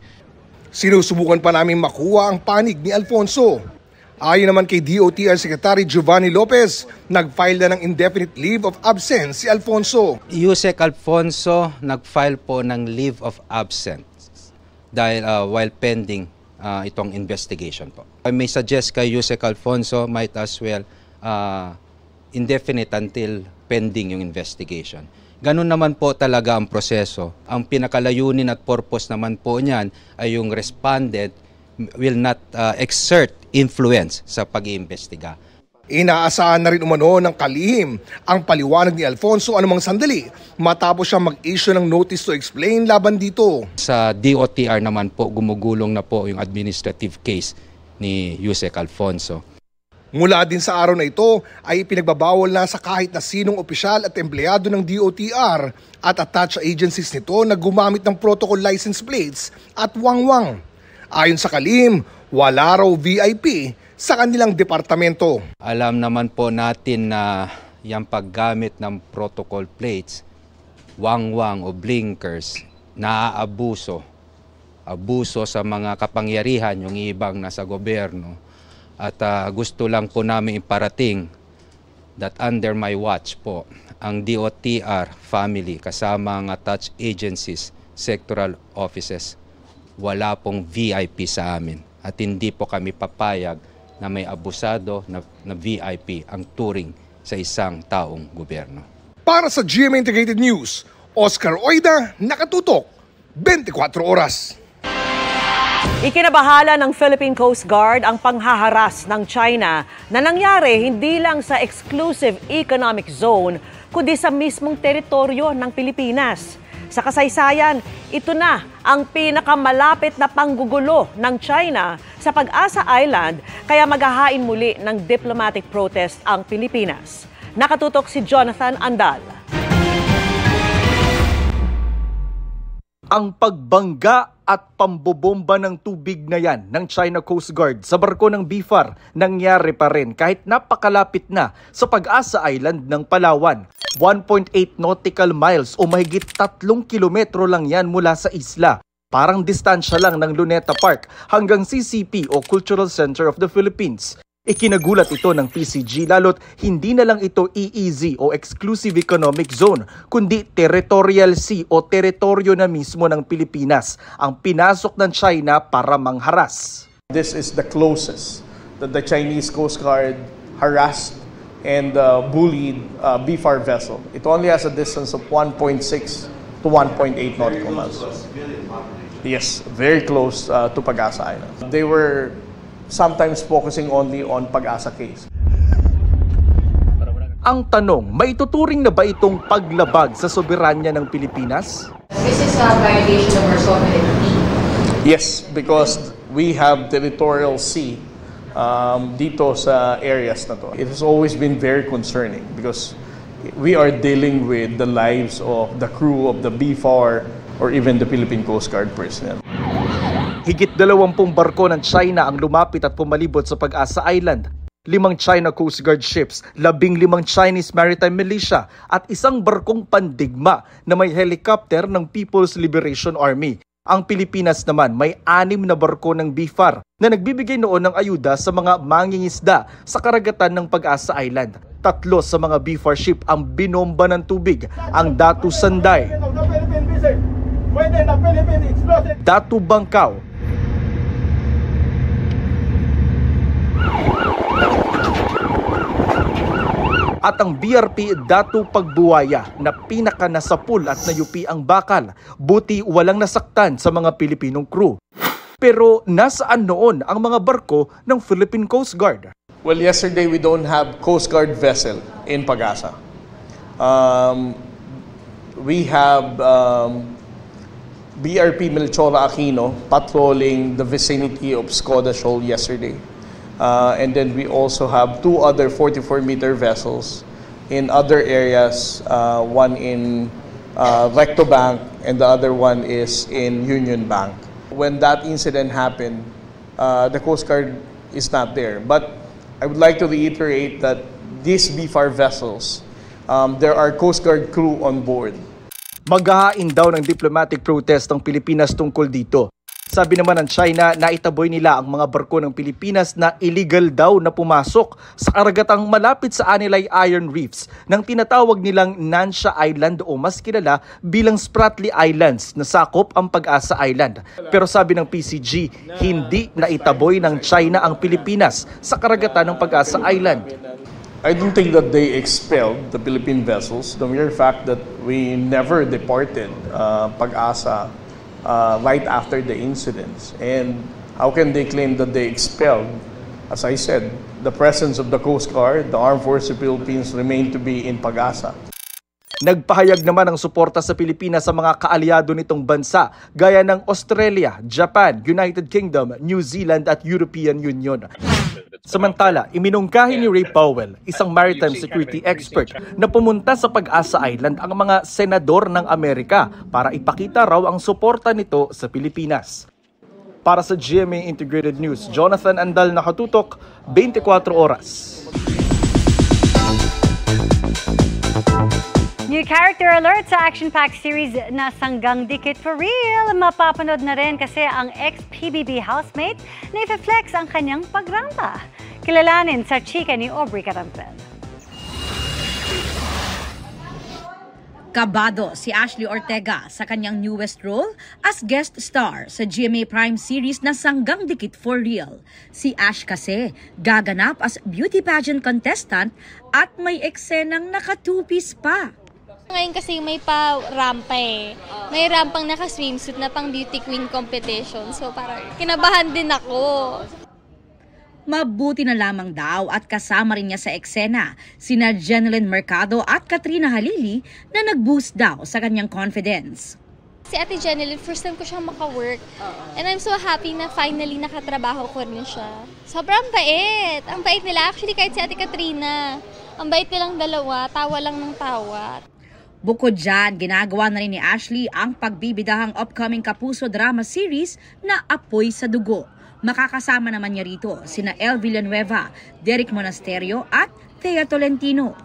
Sinusubukan pa namin makuha ang panig ni Alfonso. Ayon naman kay DOTR Secretary Giovanni Lopez, nag-file na ng indefinite leave of absence si Alfonso. Yusek Alfonso nag-file po ng leave of absence dahil while pending itong investigation po. I may suggest kay Yusek Alfonso might as well indefinite until pending yung investigation. Ganun naman po talaga ang proseso. Ang pinakalayunin at purpose naman po niyan ay yung respondent will not exert influence sa pag-iimbestiga. Inaasahan na rin umano ng kalihim ang paliwanag ni Alfonso anumang sandali matapos siya mag-issue ng notice to explain laban dito. Sa DOTR naman po gumugulong na po yung administrative case ni Yusek Alfonso. Mula din sa araw na ito ay ipinagbabawal na sa kahit na sinong opisyal at empleyado ng DOTR at attached agencies nito na gumamit ng protocol license plates at wangwang. Ayon sa kalihim, wala raw VIP sa kanilang departamento. Alam naman po natin na yung paggamit ng protocol plates, wangwang o blinkers, naaabuso. Abuso sa mga kapangyarihan, yung ibang nasa gobyerno. At gusto lang po namin iparating that under my watch po, ang DOTR family kasama ang attached agencies, sectoral offices, wala pong VIP sa amin. At hindi po kami papayag na may abusado na VIP ang turing sa isang taong gobyerno. Para sa GMA Integrated News, Oscar Oida, nakatutok, 24 oras. Ikinabahala ng Philippine Coast Guard ang panghaharas ng China na nangyari hindi lang sa exclusive economic zone kundi sa mismong teritoryo ng Pilipinas. Sa kasaysayan, ito na ang pinakamalapit na panggugulo ng China sa Pag-asa Island kaya maghahain muli ng diplomatic protest ang Pilipinas. Nakatutok si Jonathan Andal. Ang pagbangga at pambobomba ng tubig na yan ng China Coast Guard sa barko ng BIFAR nangyari pa rin kahit napakalapit na sa Pag-asa Island ng Palawan. 1.8 nautical miles o mahigit 3 kilometro lang yan mula sa isla. Parang distansya lang ng Luneta Park hanggang CCP o Cultural Center of the Philippines. Ikinagulat ito ng PCG lalo't hindi na lang ito EEZ o Exclusive Economic Zone, kundi Territorial Sea o teritoryo na mismo ng Pilipinas ang pinasok ng China para mangharas. This is the closest that the Chinese Coast Guard harassed and bullied BIFAR vessel. It only has a distance of 1.6 to 1.8 nautical miles. Yes, very close to Pag-asa Island. They were sometimes focusing only on Pag-asa case. Ang tanong, maituturing na ba itong paglabag sa soberanya ng Pilipinas? This is a violation of our sovereignty. Yes, because we have territorial sea dito sa areas na to. It has always been very concerning because we are dealing with the lives of the crew of the BIFAR or even the Philippine Coast Guard personnel. Higit 20 barko ng China ang lumapit at pumalibot sa Pag-asa Island. 5 China Coast Guard ships, 15 Chinese Maritime Militia at isang barkong pandigma na may helicopter ng People's Liberation Army. Ang Pilipinas naman may 6 na barko ng BIFAR na nagbibigay noon ng ayuda sa mga mangingisda sa karagatan ng Pag-asa Island. 3 sa mga BIFAR ship ang binomba ng tubig, ang Datu Sanday, Datu Bangkao. At ang BRP Datu Pagbuwaya na pinaka nasapul at nayupi ang bakal. Buti walang nasaktan sa mga Pilipinong crew. Pero nasaan noon ang mga barko ng Philippine Coast Guard? Well, yesterday we don't have Coast Guard vessel in Pag-asa. We have BRP Melchora Aquino patrolling the vicinity of Skoda Shoal yesterday. And then we also have 2 other 44-meter vessels in other areas, one in Recto Bank and the other one is in Union Bank. When that incident happened, the Coast Guard is not there. But I would like to reiterate that these BFAR vessels, there are Coast Guard crew on board. Maghahain daw ng diplomatic protest ng Pilipinas tungkol dito. Sabi naman ng China na itaboy nila ang mga barko ng Pilipinas na illegal daw na pumasok sa karagatang malapit sa Anilay Iron Reefs ng tinatawag nilang Nansha Island o mas kilala bilang Spratly Islands na sakop ang Pag-asa Island. Pero sabi ng PCG, hindi na itaboy ng China ang Pilipinas sa karagatan ng Pag-asa Island. I don't think that they expelled the Philippine vessels. The mere fact that we never deported Pag-asa right after the incidents. And how can they claim that they expelled? As I said, the presence of the Coast Guard, the Armed Forces of the Philippines remain to be in Pag-asa. Nagpahayag naman ng suporta sa Pilipinas sa mga kaalyado nitong bansa gaya ng Australia, Japan, United Kingdom, New Zealand at European Union. Samantala, iminungkahi ni Ray Powell, isang maritime security expert, na pumunta sa Pag-asa Island ang mga senador ng Amerika para ipakita raw ang suporta nito sa Pilipinas. Para sa GMA Integrated News, Jonathan Andal, nakatutok, 24 oras. New character alert sa action-packed series na Sanggang Dikit for Real. Mapapanood na rin kasi ang ex-PBB housemate na i-flex ang kanyang pagrampa. Kilalanin sa chika ni Aubrey Carampel. Kabado si Ashley Ortega sa kanyang newest role as guest star sa GMA Prime series na Sanggang Dikit for Real. Si Ash kasi gaganap as beauty pageant contestant at may eksenang naka-two-piece pa. Ngayon kasi may pa-rampa eh. May rampang naka-swimsuit na pang beauty queen competition. So parang kinabahan din ako. Mabuti na lamang daw at kasama rin niya sa eksena sina Jeneline Mercado at Katrina Halili na nag-boost daw sa kanyang confidence. Si Ate Jeneline, first time ko siyang maka-work. And I'm so happy na finally nakatrabaho ko rin siya. Sobrang bait. Ang bait nila. Actually, kahit si Ate Katrina, ang bait nilang dalawa, tawa lang ng tawa. Bukod dyan, ginagawa na rin ni Ashley ang pagbibidahang upcoming Kapuso drama series na Apoy sa Dugo. Makakasama naman niya rito sina El Villanueva, Derek Monasterio at Thea Tolentino.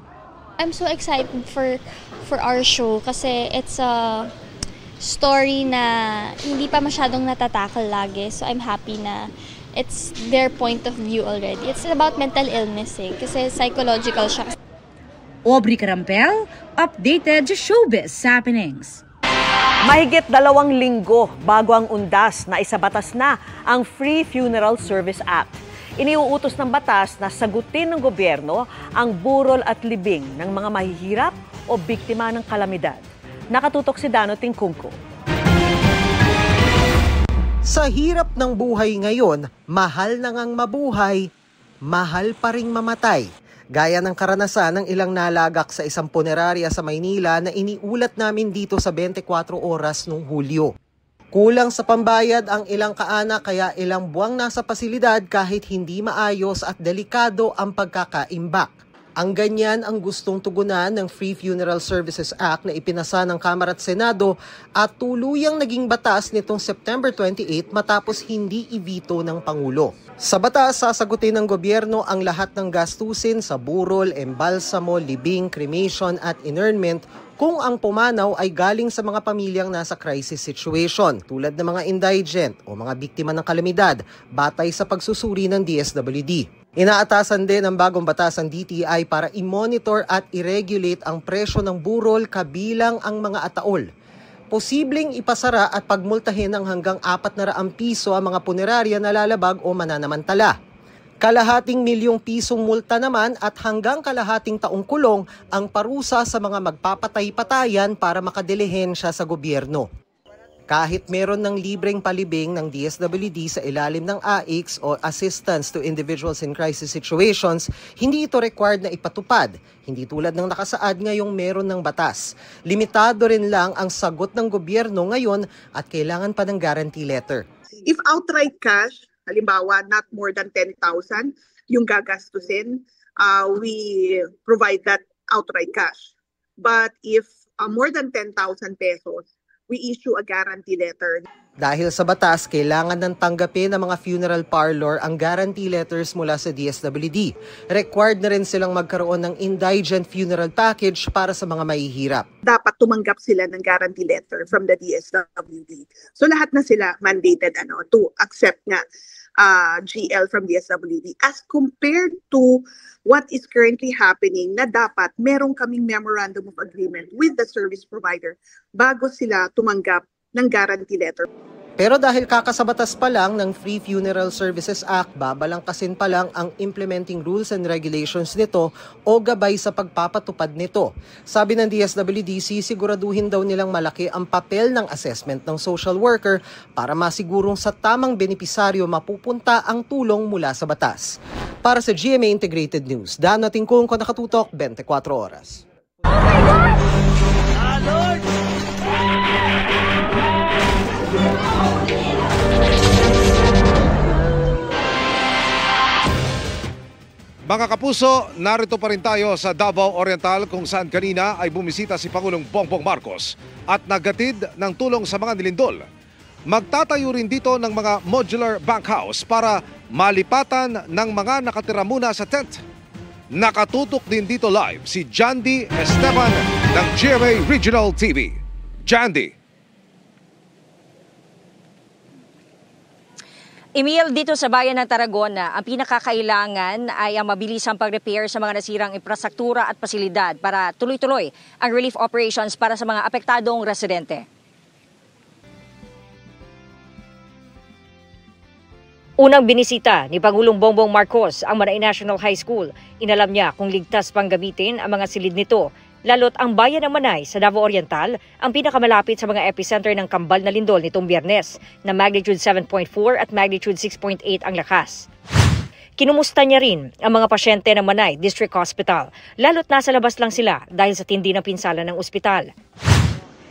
I'm so excited for our show kasi it's a story na hindi pa masyadong natatakal lagi. So I'm happy na it's their point of view already. It's about mental illness kasi psychological siya. Aubrey Carampel, updated showbiz happenings. Mahigit 2 linggo bago ang undas na isabatas na ang Free Funeral Service Act. Iniuutos ng batas na sagutin ng gobyerno ang burol at libing ng mga mahihirap o biktima ng kalamidad. Nakatutok si Dano Tingkungko. Sa hirap ng buhay ngayon, mahal na ngang mabuhay, mahal pa ring mamatay. Gaya ng karanasan ng ilang nalagak sa isang punerarya sa Maynila na iniulat namin dito sa 24 oras noong Hulyo. Kulang sa pambayad ang ilang kaanak kaya ilang buwang nasa pasilidad kahit hindi maayos at delikado ang pagkakaimbak. Ang ganyan ang gustong tugunan ng Free Funeral Services Act na ipinasa ng Kamara at Senado at tuluyang naging batas nitong September 28 matapos hindi i-veto ng Pangulo. Sa batas, sasagutin ng gobyerno ang lahat ng gastusin sa burol, embalsamo, libing, cremation at interment kung ang pumanaw ay galing sa mga pamilyang nasa crisis situation tulad ng mga indigent o mga biktima ng kalamidad batay sa pagsusuri ng DSWD. Inaatasan din ang bagong batas ng DTI para i-monitor at i-regulate ang presyo ng burol kabilang ang mga ataol. posibleng ipasara at pagmultahin ng hanggang 400 piso ang mga punerarya na lalabag o mananamantala. Kalahating milyong pisong multa naman at hanggang kalahating taong kulong ang parusa sa mga magpapatay-patayan para makadilihensya sa gobyerno. Kahit meron ng libreng palibing ng DSWD sa ilalim ng AICS o Assistance to Individuals in Crisis Situations, hindi ito required na ipatupad. Hindi tulad ng nakasaad ngayong meron ng batas. Limitado rin lang ang sagot ng gobyerno ngayon at kailangan pa ng guarantee letter. If outright cash, halimbawa not more than 10,000 yung gagastusin, we provide that outright cash. But if more than 10,000 pesos, we issue a guarantee letter. Dahil sa batas, kailangan ng tanggapin ng mga funeral parlor ang guarantee letters mula sa DSWD. Required na rin silang magkaroon ng indigent funeral package para sa mga mahihirap. Dapat tumanggap sila ng guarantee letter from the DSWD. So lahat na sila mandated to accept nga GL from DSWD as compared to what is currently happening na dapat merong kaming memorandum of agreement with the service provider bago sila tumanggap ng guarantee letter. Pero dahil kakasabatas pa lang ng Free Funeral Services Act, babalangkasin pa lang ang implementing rules and regulations nito o gabay sa pagpapatupad nito. Sabi ng DSWD, sisiguraduhin daw nilang malaki ang papel ng assessment ng social worker para masigurong sa tamang benepisaryo mapupunta ang tulong mula sa batas. Para sa GMA Integrated News, Dan Tingkong, Nakatutok, 24 Oras. Oh my God! Lord! Mga kapuso, narito pa rin tayo sa Davao Oriental kung saan kanina ay bumisita si Pangulong Bongbong Marcos at naghatid ng tulong sa mga nilindol. Magtatayo rin dito ng mga modular bank house para malipatan ng mga nakatira muna sa tent. Nakatutok din dito live si Jandy Esteban ng GMA Regional TV. Jandy. Emil, dito sa bayan ng Tarragona, ang pinakakailangan ay ang mabilisang pag-repair sa mga nasirang infrastruktura at pasilidad para tuloy-tuloy ang relief operations para sa mga apektadong residente. Unang binisita ni Pangulong Bongbong Marcos ang Manay National High School. Inalam niya kung ligtas pang gamitin ang mga silid nito. Lalo't ang bayan ng Manay sa Davao Oriental ang pinakamalapit sa mga epicenter ng kambal na lindol nitong Biyernes na magnitude 7.4 at magnitude 6.8 ang lakas. Kinumusta niya rin ang mga pasyente ng Manay District Hospital, lalo't nasa labas lang sila dahil sa tindi ng pinsala ng ospital.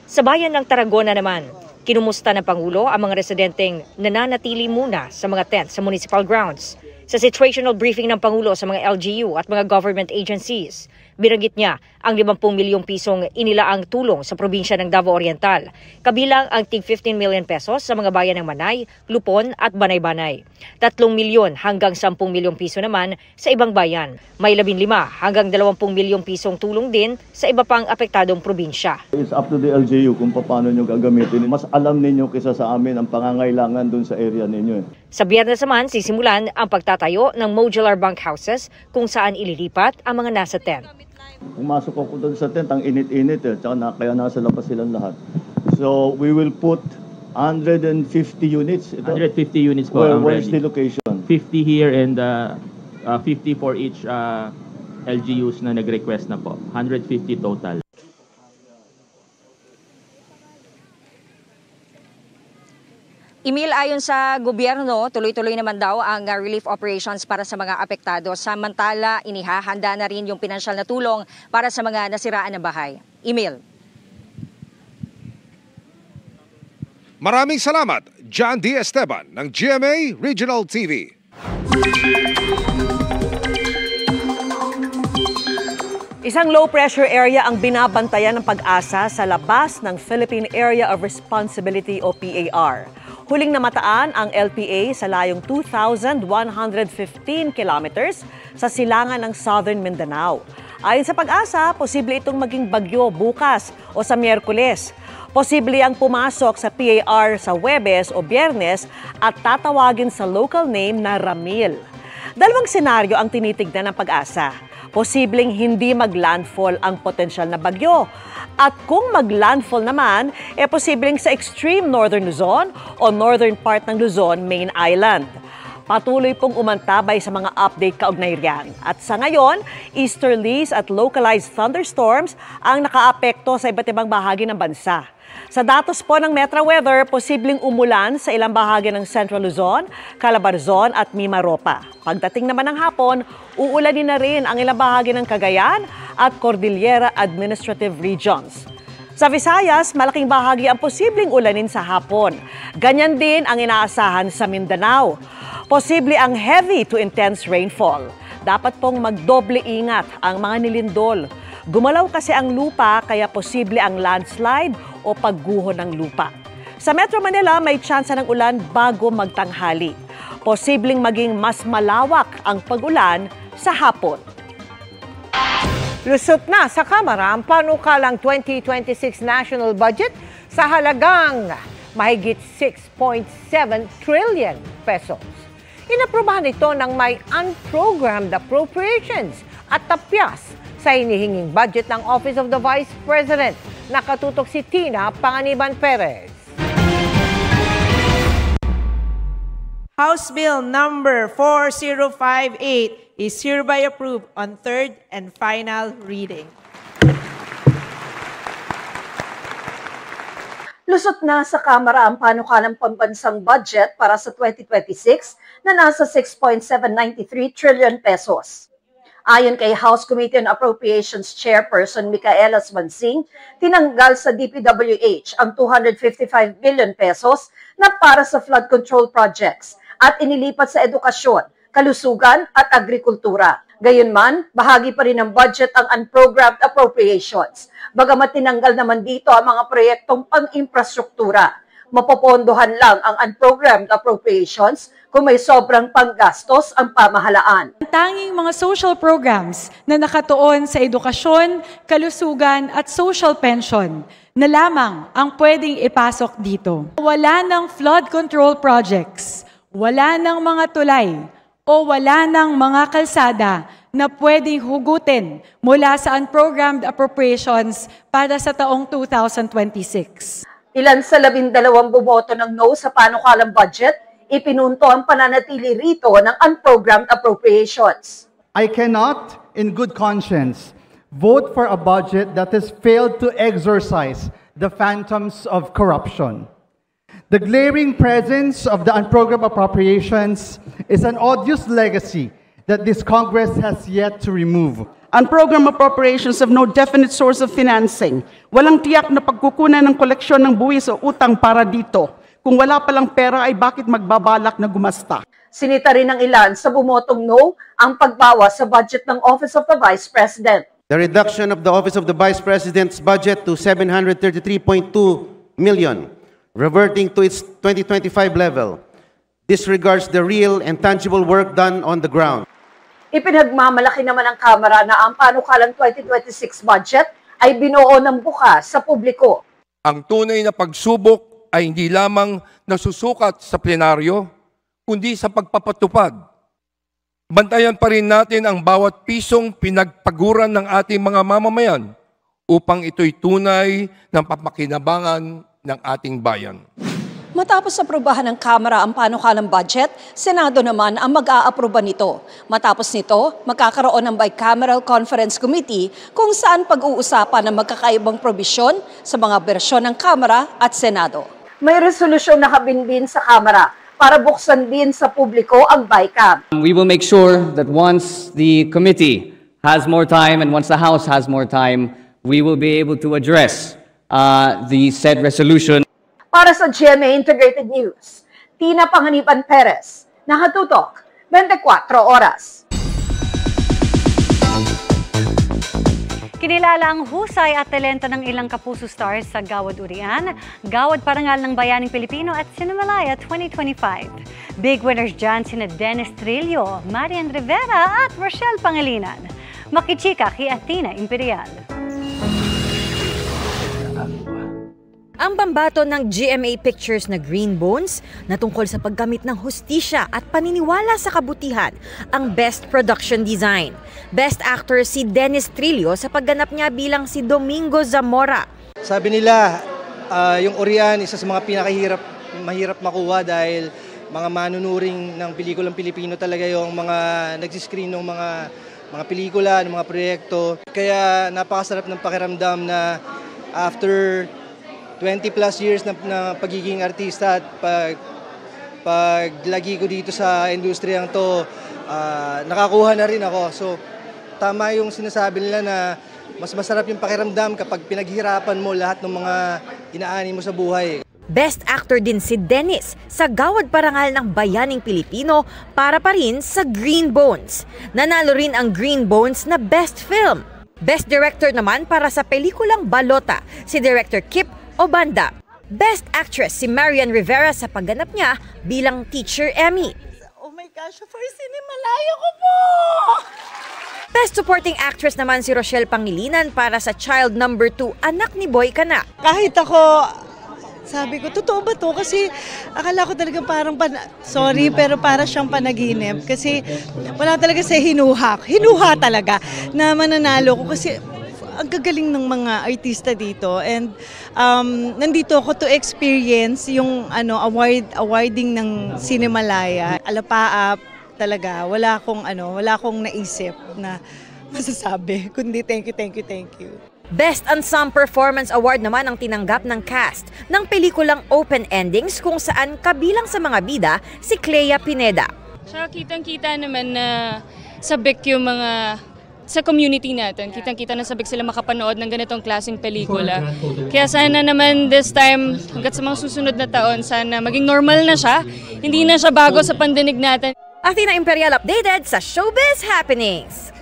Sa bayan ng Tarragona naman, kinumusta ng Pangulo ang mga residenteng nananatili muna sa mga tent sa municipal grounds. Sa situational briefing ng Pangulo sa mga LGU at mga government agencies, binanggit niya ang 50 milyong pisong inilaang tulong sa probinsya ng Davao Oriental, kabilang ang tig 15 million pesos sa mga bayan ng Manay, Lupon at Banay-Banay. 3 milyon hanggang 10 milyong piso naman sa ibang bayan. May 15 hanggang 20 milyong pisong tulong din sa iba pang apektadong probinsya. It's up to the LGU kung paano nyo gagamitin. Mas alam ninyo kaysa sa amin ang pangangailangan dun sa area ninyo. Sa Biyernes naman, sisimulan ang pagtatayo ng modular bunk houses kung saan ililipat ang mga nasa tent. Pumasok ako doon sa tent, ang init-init kaya nasa labas silang lahat. So we will put 150 units. 150 units po. Where is the location? 50 here and 50 for each LGUs na nag-request na po. 150 total. Emil, ayon sa gobyerno, tuloy-tuloy naman daw ang relief operations para sa mga apektado. Samantala, inihahanda na rin yung pinansyal na tulong para sa mga nasiraan na bahay. Emil. Maraming salamat, Jandy Esteban ng GMA Regional TV. Isang low-pressure area ang binabantayan ng Pag-asa sa labas ng Philippine Area of Responsibility o PAR. Huling namataan ang LPA sa layong 2,115 kilometers sa silangan ng Southern Mindanao. Ayon sa Pag-asa, posible itong maging bagyo bukas o sa Miyerkules. Posible ang pumasok sa PAR sa Huwebes o Biyernes at tatawagin sa local name na Ramil. Dalawang senaryo ang tinitignan ng Pag-asa. Posibleng hindi mag-landfall ang potensyal na bagyo. At kung mag-landfall naman, posibleng sa extreme northern Luzon o northern part ng Luzon, main island. Patuloy pong umantabay sa mga update kaugnay riyan. At sa ngayon, easterlies at localized thunderstorms ang nakaapekto sa iba't ibang bahagi ng bansa. Sa datos po ng Metra Weather, posibleng umulan sa ilang bahagi ng Central Luzon, Calabarzon at Mimaropa. Pagdating naman ng hapon, uulanin na rin ang ilang bahagi ng Cagayan at Cordillera Administrative Regions. Sa Visayas, malaking bahagi ang posibleng ulanin sa hapon. Ganyan din ang inaasahan sa Mindanao. Posible ang heavy to intense rainfall. Dapat pong magdoble ingat ang mga nilindol. Gumalaw kasi ang lupa kaya posible ang landslide o pagguho ng lupa. Sa Metro Manila, may tsansa ng ulan bago magtanghali. Posibleng maging mas malawak ang pag-ulan sa hapon. Lusot na sa Kamara ang panukalang 2026 national budget sa halagang mahigit 6.7 trillion pesos. Inaprubahan ito ng may unprogrammed appropriations at tapyas sa hinihinging budget ng Office of the Vice President. Nakatutok si Tina Panganiban Perez. House Bill number 4058 is hereby approved on third and final reading. Lusot na sa Kamara ang panukalang pambansang budget para sa 2026 na nasa 6.793 trillion pesos. Ayon kay House Committee on Appropriations Chairperson Micaela Swansing, tinanggal sa DPWH ang 255 billion pesos na para sa flood control projects at inilipat sa edukasyon, kalusugan at agrikultura. Gayunman, bahagi pa rin ng budget ang unprogrammed appropriations. Bagamat tinanggal naman dito ang mga proyektong pang-infrastruktura. Mapopondohan lang ang unprogrammed appropriations kung may sobrang panggastos ang pamahalaan. Tanging mga social programs na nakatuon sa edukasyon, kalusugan at social pension na lamang ang pwedeng ipasok dito. Wala ng flood control projects, wala ng mga tulay, o wala ng mga kalsada na pwedeng hugutin mula sa unprogrammed appropriations para sa taong 2026. Ilan sa 12 bumoto ng no sa panukalang budget, ipinunto ang pananatili rito ng unprogrammed appropriations. I cannot, in good conscience, vote for a budget that has failed to exorcise the phantoms of corruption. The glaring presence of the unprogrammed appropriations is an odious legacy that this Congress has yet to remove. Unprogrammed appropriations have no definite source of financing. Walang tiyak na pagkukunan ng koleksyon ng buwis o utang para dito. Kung wala palang pera ay bakit magbabalak na gumasta? Sinita rin ng ilan sa bumotong no ang pagbawas sa budget ng Office of the Vice President. The reduction of the Office of the Vice President's budget to 733.2 million. Reverting to its 2025 level, disregards the real and tangible work done on the ground. Ipinagmamalaki naman ng Kamara na ang panukalang 2026 budget ay binuo ng bukas sa publiko. Ang tunay na pagsubok ay hindi lamang nasusukat sa plenaryo, kundi sa pagpapatupad. Bantayan pa rin natin ang bawat pisong pinagpaguran ng ating mga mamamayan upang ito'y tunay ng papakinabangan ng ating bayan. Matapos aprubahan ng Kamara ang panukalang budget, Senado naman ang mag-aaproba nito. Matapos nito, magkakaroon ng Bicameral Conference Committee kung saan pag-uusapan ang magkakaibang probisyon sa mga bersyon ng Kamara at Senado. May resolusyon na kabinbin sa Kamara para buksan din sa publiko ang BICAM. We will make sure that once the committee has more time and once the House has more time, we will be able to address the said resolution. Para sa GMA Integrated News, Tina Panganiban Perez, nakatutok, 24 oras. Kinilala ang husay at talento ng ilang Kapuso stars sa Gawad Urian, Gawad Parangal ng Bayaning Pilipino at Cinemalaya 2025. Big winners dyan sina Dennis Trillo, Marian Rivera at Rochelle Pangilinan. Makichika kay Athena Imperial. Ang pambato ng GMA Pictures na Green Bones na tungkol sa paggamit ng hustisya at paniniwala sa kabutihan ang Best Production Design. Best Actor si Dennis Trillo sa pagganap niya bilang si Domingo Zamora. Sabi nila, yung Orian, isa sa mga mahirap makuha dahil mga manunuring ng pelikulang Pilipino talaga yung mga nagsiscreen ng mga pelikula, ng mga proyekto. Kaya napakasarap ng pakiramdam na after 20 plus years na pagiging artista at paglagi ko dito sa industriyang to, nakakuha na rin ako. So tama yung sinasabi nila na mas masarap yung pakiramdam kapag pinaghirapan mo lahat ng mga inaani mo sa buhay. Best Actor din si Dennis sa Gawad Parangal ng Bayaning Pilipino para pa rin sa Green Bones. Nanalo rin ang Green Bones na Best Film. Best Director naman para sa pelikulang Balota si Director Kip Obanda. Best Actress si Marian Rivera sa pagganap niya bilang Teacher Emmy. Oh my gosh, for Cinemalaya ko po! Best Supporting Actress naman si Rochelle Pangilinan para sa Child No. 2, Anak ni Boy Ka Na. Kahit ako, sabi ko, totoo ba to? Kasi akala ko talaga parang, sorry, pero para siyang panaginip. Kasi wala talaga sa hinuha talaga na mananalo ko. Kasi ang gagaling ng mga artista dito and nandito ako to experience yung awarding ng Cinemalaya. Alapaap talaga, wala akong naisip na masasabi kundi thank you. Best Ensemble Performance Award naman ang tinanggap ng cast ng pelikulang Open Endings kung saan kabilang sa mga bida si Clea Pineda. Tsaka kitang-kita naman na sabik yung mga sa community natin. Kitang-kita na sabik sila makapanood ng ganitong klaseng pelikula. Kaya sana naman this time, hanggat sa mga susunod na taon, sana maging normal na siya. Hindi na siya bago sa pandinig natin. Athena Imperial updated sa Showbiz Happenings.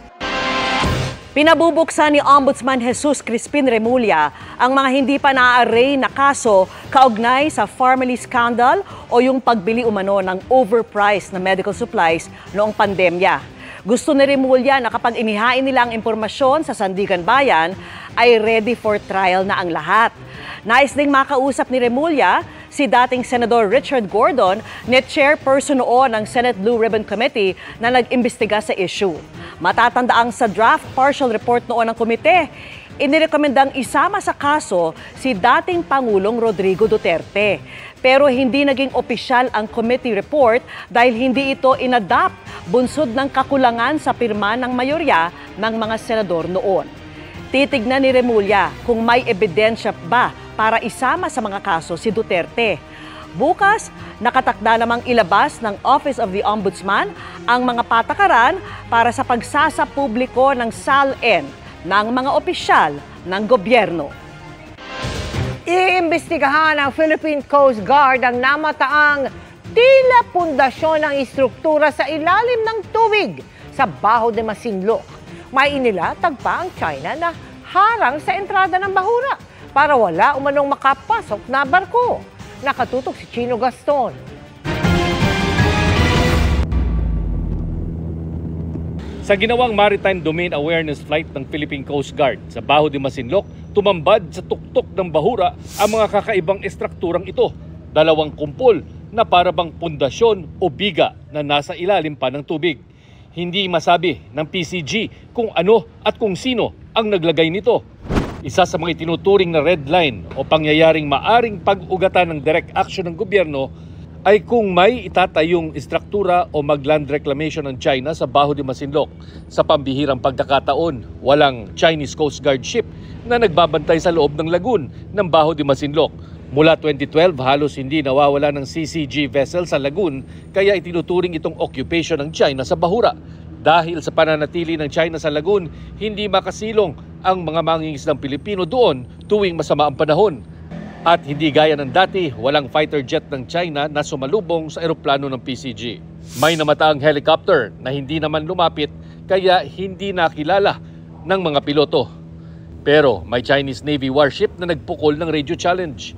Pinabubuksan ni Ombudsman Jesus Crispin Remulla ang mga hindi pa na-array na kaso kaugnay sa Pharmaly scandal o yung pagbili umano ng overpriced na medical supplies noong pandemya. Gusto ni Remulla na kapag inihain nila ang impormasyon sa Sandigan Bayan, ay ready for trial na ang lahat. Nais ding makausap ni Remulla si dating Senador Richard Gordon, na chairperson noon ng Senate Blue Ribbon Committee na nag-imbestiga sa issue. Matatandaang sa draft partial report noon ng komite, inirekomendang isama sa kaso si dating Pangulong Rodrigo Duterte. Pero hindi naging opisyal ang committee report dahil hindi ito inadapt bunsod ng kakulangan sa pirma ng mayorya ng mga senador noon. Titignan ni Remulla kung may ebidensya ba para isama sa mga kaso si Duterte. Bukas, nakatakda namang ilabas ng Office of the Ombudsman ang mga patakaran para sa pagsasapubliko ng SALN ng mga opisyal ng gobyerno. Iimbestigahan ng Philippine Coast Guard ang namataang tila pundasyon ng istruktura sa ilalim ng tubig sa Baho de Masinloc. May inilatag pa ang China na harang sa entrada ng bahura para wala umanong makapasok na barko. Nakatutok si Chino Gaston. Sa ginawang Maritime Domain Awareness Flight ng Philippine Coast Guard sa Baho de Masinloc, tumambad sa tuktok ng bahura ang mga kakaibang estrukturang ito. Dalawang kumpol na parabang pundasyon o biga na nasa ilalim pa ng tubig. Hindi masabi ng PCG kung ano at kung sino ang naglagay nito. Isa sa mga itinuturing na red line o pangyayaring maaring pag-ugatan ng direct action ng gobyerno ay kung may itatayong istruktura o mag-land reclamation ng China sa Baho de Masinloc. Sa pambihirang pagkakataon, walang Chinese Coast Guard ship na nagbabantay sa loob ng lagoon ng Baho de Masinloc. Mula 2012, halos hindi nawawala ng CCG vessel sa lagoon, kaya itinuturing itong occupation ng China sa bahura. Dahil sa pananatili ng China sa lagoon, hindi makasilong ang mga mangingisdang Pilipino doon tuwing masama ang panahon. At hindi gaya ng dati, walang fighter jet ng China na sumalubong sa eroplano ng PCG. May namataang helicopter na hindi naman lumapit kaya hindi nakilala ng mga piloto. Pero may Chinese Navy warship na nagpukol ng radio challenge.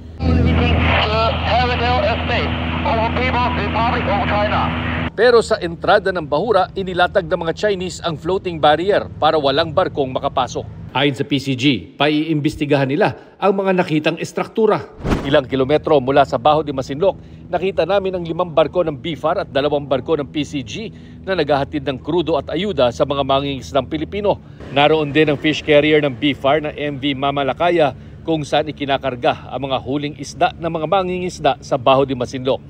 Pero sa entrada ng bahura, inilatag ng mga Chinese ang floating barrier para walang barkong makapasok. Ayon sa PCG, paiimbestigahan nila ang mga nakitang estruktura. Ilang kilometro mula sa Baho de Masinloc, nakita namin ang 5 barko ng BFAR at 2 barko ng PCG na naghahatid ng krudo at ayuda sa mga mangingisdang Pilipino. Naroon din ang fish carrier ng BFAR na MV Mamalakaya kung saan ikinakarga ang mga huling isda ng mga mangingisda sa Baho de Masinloc.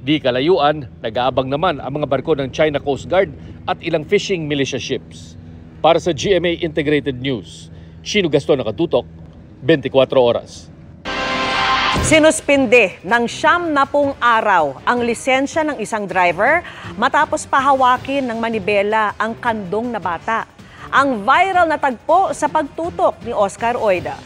Di kalayuan, nag-aabang naman ang mga barko ng China Coast Guard at ilang fishing militia ships. Para sa GMA Integrated News, Shino Gaston, nakatutok, 24 oras. Sinuspinde ng 70 araw ang lisensya ng isang driver matapos pahawakin ng manibela ang kandong na bata. Ang viral na tagpo sa pagtutok ni Oscar Oida.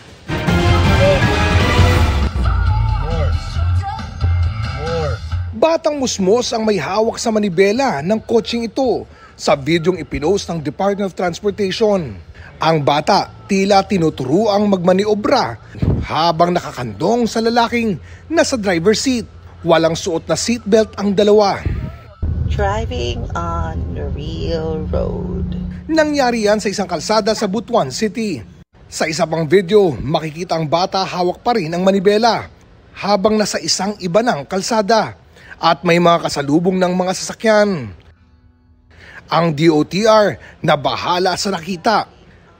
Batang musmos ang may hawak sa manibela ng kotseng ito sa videong ipinost ng Department of Transportation. Ang bata tila tinuturuang magmaniobra habang nakakandong sa lalaking nasa driver's seat. Walang suot na seatbelt ang dalawa. Driving on the real road. Nangyari yan sa isang kalsada sa Butuan City. Sa isa pang video, makikita ang bata hawak pa rin ang manibela habang nasa isang iba ng kalsada. At may mga kasalubong ng mga sasakyan. Ang DOTR na bahala sa nakita.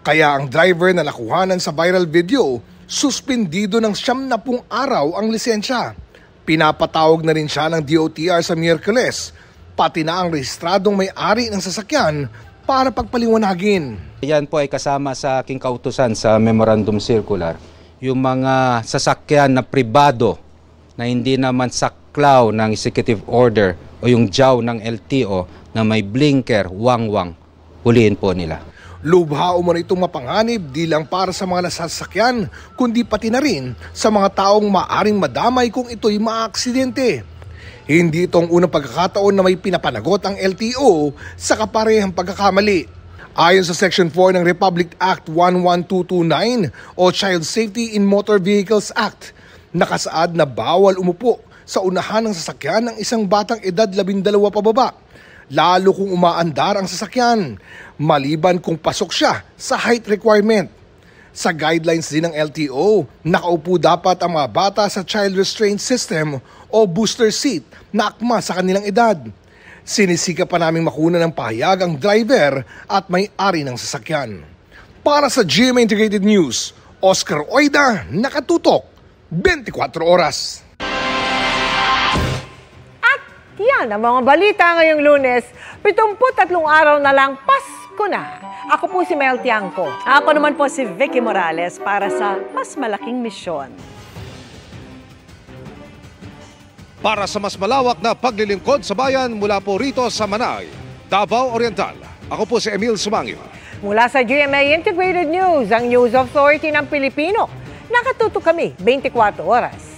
Kaya ang driver na nakuhanan sa viral video, suspendido ng 70 araw ang lisensya. Pinapatawag na rin siya ng DOTR sa Miyerkules, pati na ang rehistradong may-ari ng sasakyan para pagpaliwanagin. Yan po ay kasama sa aking kautusan sa Memorandum Circular. Yung mga sasakyan na pribado na hindi naman saklaw ng executive order o yung JAW ng LTO na may blinker, wangwang, huliin po nila. Lubha umano itong mapanganib di lang para sa mga nasasakyan, kundi pati na rin sa mga taong maaring madamay kung ito'y maaksidente. Hindi itong unang pagkakataon na may pinapanagot ang LTO sa kaparehang pagkakamali. Ayon sa Section 4 ng Republic Act 11229 o Child Safety in Motor Vehicles Act, nakasaad na bawal umupo sa unahan ng sasakyan ng isang batang edad 12 pababa, lalo kung umaandar ang sasakyan, maliban kung pasok siya sa height requirement. Sa guidelines din ng LTO, nakaupo dapat ang mga bata sa child restraint system o booster seat na akma sa kanilang edad. Sinisika pa naming makuna ng pahayag ang driver at may-ari ng sasakyan. Para sa GMA Integrated News, Oscar Oida, nakatutok, 24 oras. At yan ang mga balita ngayong Lunes. 73 araw na lang, Pasko na. Ako po si Mel Tiangco. Ako naman po si Vicky Morales para sa mas malaking misyon. Para sa mas malawak na paglilingkod sa bayan mula po rito sa Manay, Davao Oriental. Ako po si Emil Sumangil. Mula sa GMA Integrated News, ang News Authority ng Pilipino. Nakatutok kami 24 oras.